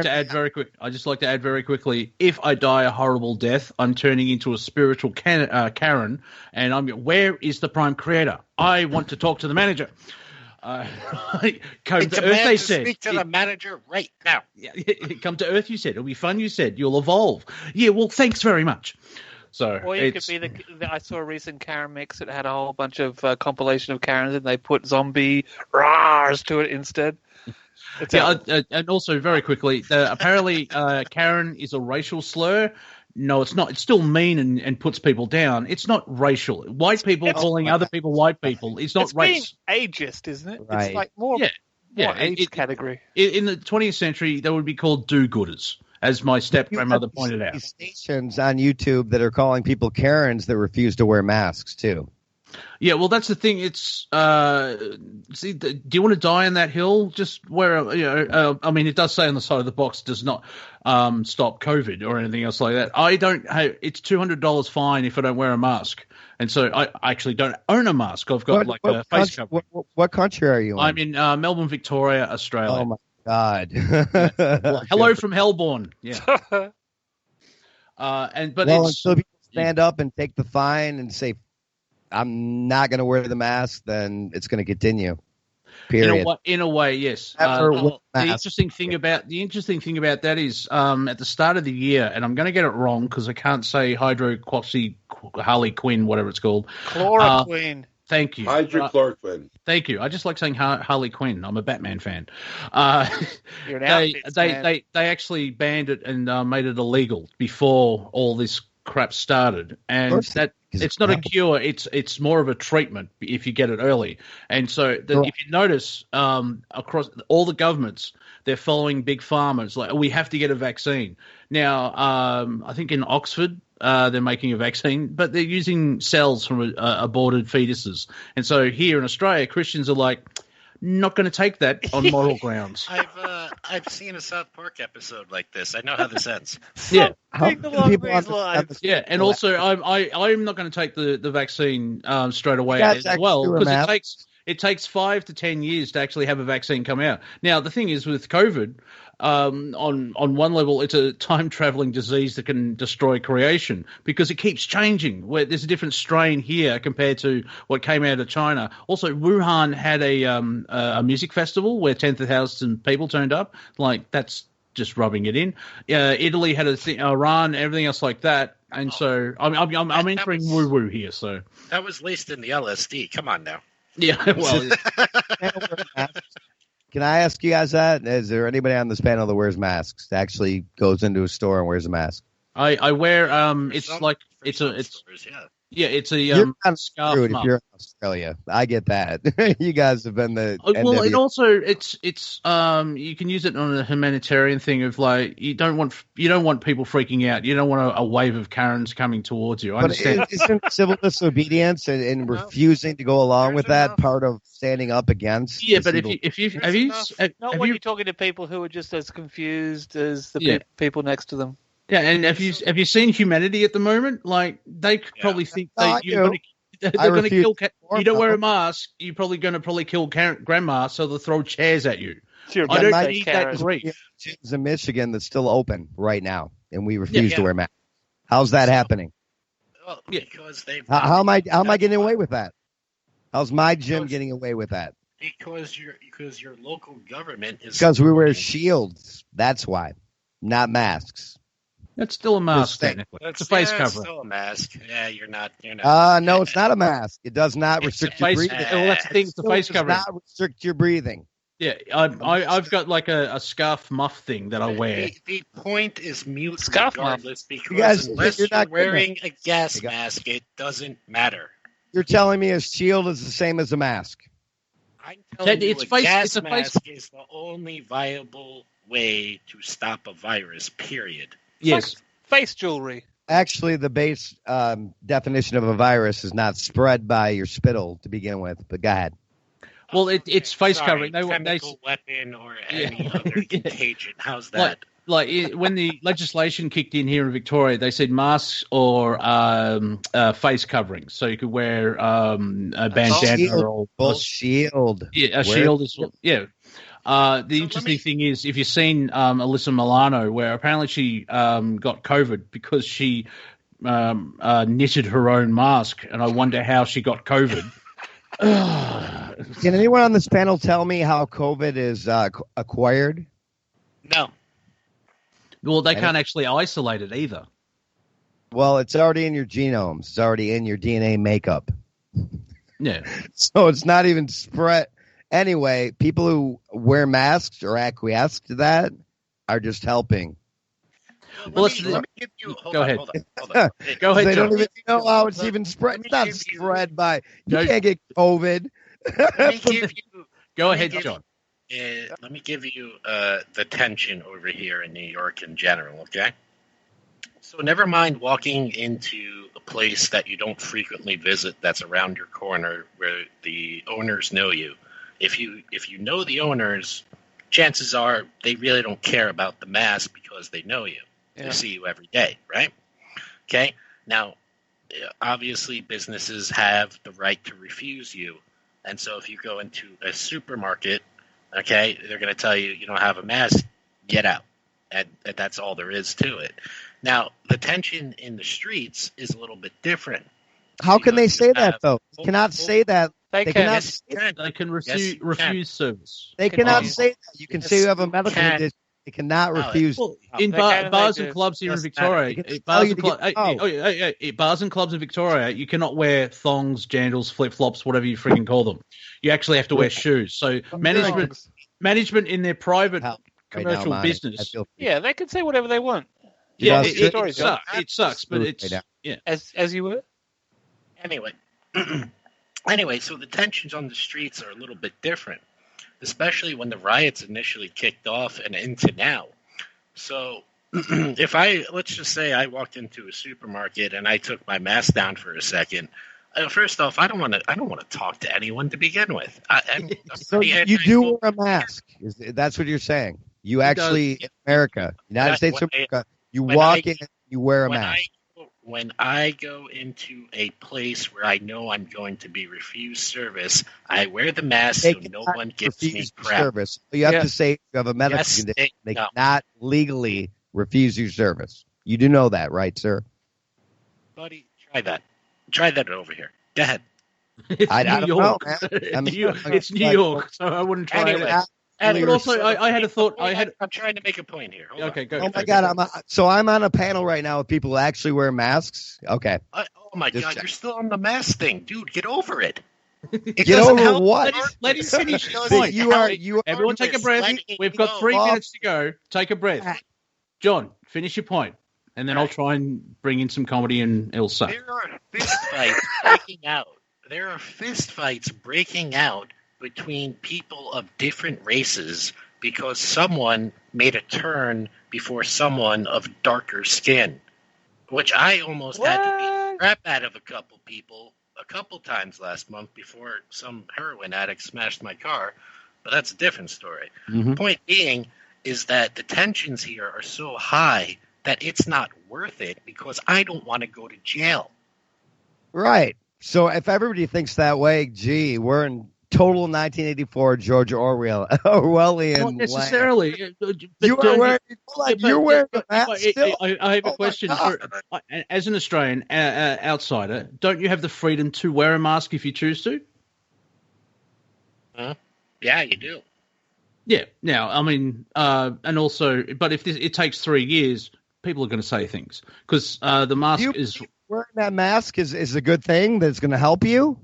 to add very quick. I just like to add very quickly. If I die a horrible death, I'm turning into a spiritual Karen, and where is the Prime Creator? I want to talk to the manager. Come to Earth, they said. Speak to the manager right now. Yeah, come to Earth, you said. It'll be fun, you said. You'll evolve. Yeah, well, thanks very much. So, or you could be I saw a recent Karen mix that had a whole bunch of compilation of Karens, and they put zombie rahs to it instead. And also very quickly, apparently Karen is a racial slur. No, it's not. It's still mean and puts people down. It's not racial. White people calling other people white people. It's not race. It's being ageist, isn't it? Right. It's like more What age category? In the 20th century, they would be called do-gooders, as my step-grandmother pointed out. Stations on YouTube that are calling people Karens that refuse to wear masks, too. Yeah, well, that's the thing. It's see, do you want to die on that hill? Just wear I mean, it does say on the side of the box does not stop COVID or anything else like that. I don't. Hey, it's $200 fine if I don't wear a mask, and so I actually don't own a mask. I've got a face cover. What country are you in? I'm in Melbourne, Victoria, Australia. Oh my God! Well, hello from Hellbourne. Yeah. Until people stand up and take the fine and say, I'm not going to wear the mask, then it's going to continue. Period. In a way, yes. The interesting thing about that is at the start of the year, and I'm going to get it wrong because I can't say hydroxy Harley Quinn, whatever it's called. Chloroquine. Thank you. Hydrochloroquine. Thank you. I just like saying Harley Quinn. I'm a Batman fan. You're an outfits fan. They actually banned it and made it illegal before all this crap started, and that it's not a cure. It's more of a treatment if you get it early. And so if you notice across all the governments, they're following big pharma. It's like we have to get a vaccine now. I think in Oxford they're making a vaccine, but they're using cells from aborted fetuses. And so here in Australia, Christians are like, not going to take that on moral grounds. I've seen a South Park episode like this. I know how this ends. Yeah, yeah, and also I'm not going to take the vaccine straight away as well because it takes 5 to 10 years to actually have a vaccine come out. Now the thing is with COVID, on one level, it's a time-traveling disease that can destroy creation because it keeps changing. Where there's a different strain here compared to what came out of China. Also, Wuhan had a music festival where 10,000 people turned up. Like that's just rubbing it in. Italy had a thing, Iran, everything else like that. And so I'm entering woo-woo here. So that was laced in the LSD. Come on now. Yeah. Well. Can I ask you guys that? Is there anybody on this panel that wears masks? That actually goes into a store and wears a mask? I wear it's a you're scarf if you're in Australia. I get that. You guys have been the well, and also it's you can use it on a humanitarian thing of like you don't want people freaking out. You don't want a wave of Karens coming towards you. I understand. Isn't civil disobedience and refusing to go along with that part of standing up against? Yeah, but if you're talking to people who are just as confused as the people next to them. Yeah, and have you seen humanity at the moment? Like they could probably think they're going to kill. You don't wear a mask, you're probably going to kill grandma, so they'll throw chairs at you. Sure, I don't need that grief. Gyms in Michigan that's still open right now, and we refuse to wear masks. How's that happening? Well, because they. How am I getting away with that? How's my gym getting away with that? Because your local government is. Because we wear shields. That's why, not masks. That's still a mask, technically. It's a face cover. It's still a mask. Yeah, you're not. No, it's not a mask. It does not restrict your breathing. Well, that's the thing. It's the face cover. It does not restrict your breathing. Yeah, I've got like a scarf muff thing that I wear. The point is mute scarf regardless because unless you're wearing a gas mask, it doesn't matter. You're telling me a shield is the same as a mask? I'm telling you a gas mask is the only viable way to stop a virus, period. Yes. Face jewelry. Actually, the base definition of a virus is not spread by your spittle to begin with, but go ahead. Well, it's face covering. Chemical weapon or any other contagion. How's that? Like when the legislation kicked in here in Victoria, they said masks or face coverings, so you could wear a bandana or shield. Yeah, a shield as well. Yeah. The interesting thing is, if you've seen Alyssa Milano, where apparently she got COVID because she knitted her own mask, and I wonder how she got COVID. Can anyone on this panel tell me how COVID is acquired? No. Well, they can't actually isolate it either. Well, it's already in your genomes. It's already in your DNA makeup. Yeah. So it's not even spread. Anyway, people who wear masks or acquiesce to that are just helping. Well, let me give you. Go ahead. Hold on. Go ahead. They don't even know how it's even spread. It's not spread by. You can't get COVID. Go ahead, John. let me give you the tension over here in New York in general, okay? So never mind walking into a place that you don't frequently visit that's around your corner where the owners know you. If you know the owners, chances are they really don't care about the mask because they know you. They see you every day, right? Okay? Now, obviously businesses have the right to refuse you. And so if you go into a supermarket, okay, they're going to tell you you don't have a mask, get out. And that's all there is to it. Now, the tension in the streets is a little bit different. How can they say that, though? They cannot say that. They can refuse service. They cannot say that. You can say you have a medical condition. They cannot refuse. Well, in bars and clubs here in Victoria, bars and clubs in Victoria, you cannot wear thongs, jandals, flip-flops, whatever you freaking call them. You actually have to wear shoes. So management in their private commercial business. Yeah, they can say whatever they want. Yeah, it sucks, but it's as you were. Anyway, so the tensions on the streets are a little bit different, especially when the riots initially kicked off and into now. So let's just say I walked into a supermarket and I took my mask down for a second. First off, I don't want to talk to anyone to begin with. So you do wear a mask. That's what you're saying. You actually, in America, United States of America, you walk in, you wear a mask. When I go into a place where I know I'm going to be refused service, I wear the mask so no one gives me crap. Service. You have to say you have a medical condition. They cannot legally refuse you service. You do know that, right, sir? Buddy, try that. Try that over here. Go ahead. It's New York. It's New York, so I wouldn't try it. But also, I had a thought. I'm trying to make a point here. Okay, go. Oh my God! I'm on a panel right now with people who actually wear masks. Okay. Oh my God! You're still on the mask thing, dude. Get over it. Get over what? Let him finish his point. You are. Everyone, take a breath. We've got 3 minutes to go. Take a breath. John, finish your point, and then I'll try and bring in some comedy and Ilsa. There are fist fights breaking out. There are fist fights breaking out between people of different races because someone made a turn before someone of darker skin, which I almost had to beat the crap out of a couple people a couple times last month before some heroin addict smashed my car, but that's a different story. Mm-hmm. Point being is that the tensions here are so high that it's not worth it because I don't want to go to jail. Right. So if everybody thinks that way, gee, we're in total 1984 George Orwellian. Not necessarily. You're wearing a mask still? I have a question. As an Australian outsider, don't you have the freedom to wear a mask if you choose to? Yeah, you do. Yeah. Now, I mean, and also, but if it takes 3 years, people are going to say things because the mask is wearing that mask is a good thing that's going to help you.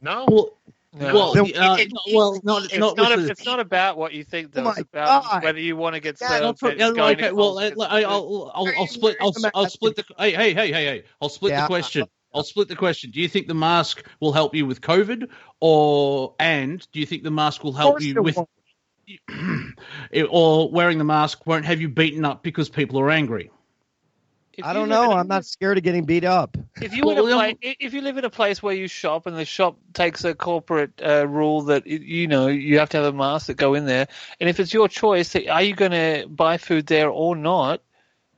No. No. It's not about what you think, though. It's about whether you want to get served. I'll split. I'll split the. Hey! I'll split the question. I'll split the question. Do you think the mask will help you with COVID, and do you think the mask will help you with, or wearing the mask won't have you beaten up because people are angry? I don't know. I'm not scared of getting beat up. If you live in a place where you shop and the shop takes a corporate rule that you have to have a mask that go in there, and if it's your choice, are you going to buy food there or not?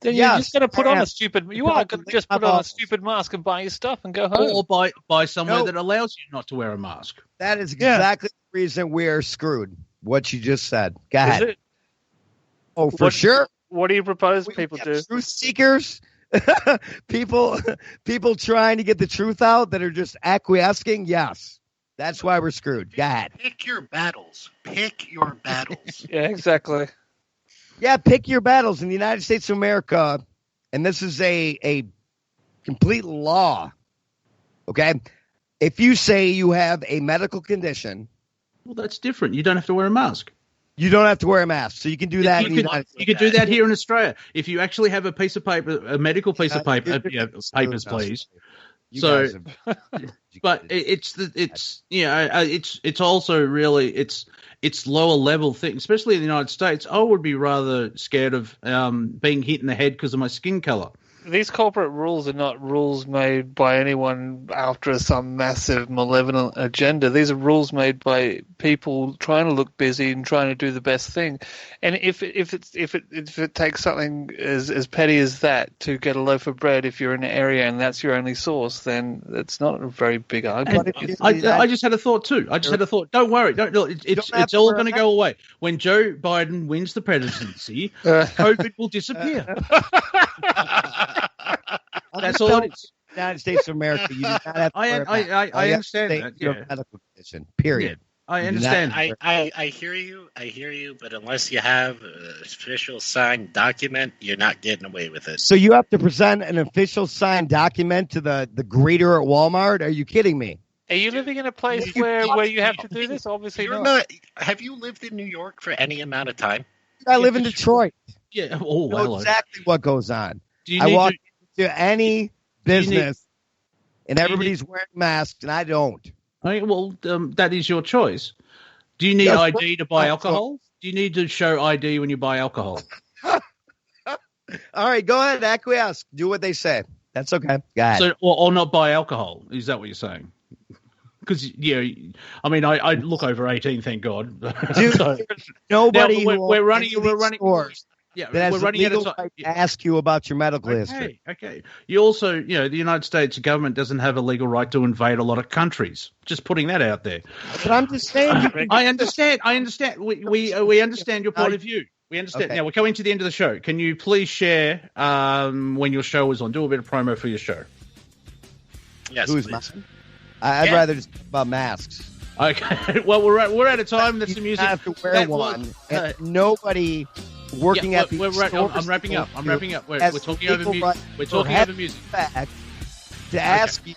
Then you're just going to put on a stupid. You are going to just put on a stupid mask and buy your stuff and go home, or buy somewhere that allows you not to wear a mask. That is exactly the reason we're screwed. What you just said. Go ahead. Is it? Oh, for sure. What do you propose people do? Truth seekers, people trying to get the truth out that are just acquiescing. Yes, that's why we're screwed. Go ahead. Pick your battles. Yeah, exactly. Yeah, pick your battles in the United States of America, and this is a complete law. Okay, if you say you have a medical condition, well, that's different. You don't have to wear a mask. You don't have to wear a mask, so you can do that. You can do that here in Australia. If you actually have a piece of paper, a medical piece of paper, papers, please. But it's also really it's lower level thing, especially in the United States. I would be rather scared of being hit in the head because of my skin color. These corporate rules are not rules made by anyone after some massive malevolent agenda. These are rules made by people trying to look busy and trying to do the best thing. And if it takes something as petty as that to get a loaf of bread, if you're in an area and that's your only source, then it's not a very big argument. I just had a thought too. Don't worry. It's all going to go away when Joe Biden wins the presidency. COVID will disappear. That's all it is. United States of America. You do not have to I understand that. Yeah. Medical condition. Period. Yeah, I understand. I hear you, but unless you have an official signed document, you're not getting away with it. So you have to present an official signed document to the greeter at Walmart? Are you kidding me? Are you living in a place where you have to do this? Obviously not. Have you lived in New York for any amount of time? I live in Detroit. Yeah. I know exactly what goes on. I walk into any business and everybody's wearing masks and I don't. That is your choice. Do you need ID to buy alcohol? Do you need to show ID when you buy alcohol? All right, go ahead, acquiesce. Do what they say. That's okay. Go ahead. So, or not buy alcohol. Is that what you're saying? Because, I look over 18, thank God. Dude, so, nobody. We're running stores. Yeah, we're running out of time. To ask you about your medical history. Okay. You also, the United States government doesn't have a legal right to invade a lot of countries. Just putting that out there. But I'm just saying. I understand. We understand your point of view. We understand. Okay. Now we're coming to the end of the show. Can you please share when your show is on? Do a bit of promo for your show. Yes, please. I'd rather just talk about masks. Okay. Well, we're out of time. That's the music. You have to wear one. Nobody. Working at the I'm wrapping up. We're talking over music. We're talking over music. To ask you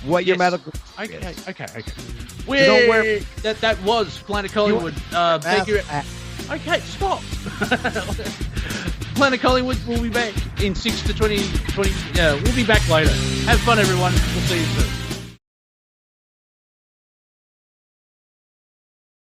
what your medical. Okay. That was Planet Collingwood. Thank you. Okay, stop. Planet Collingwood will be back in 6 to 20. We'll be back later. Have fun, everyone. We'll see you soon.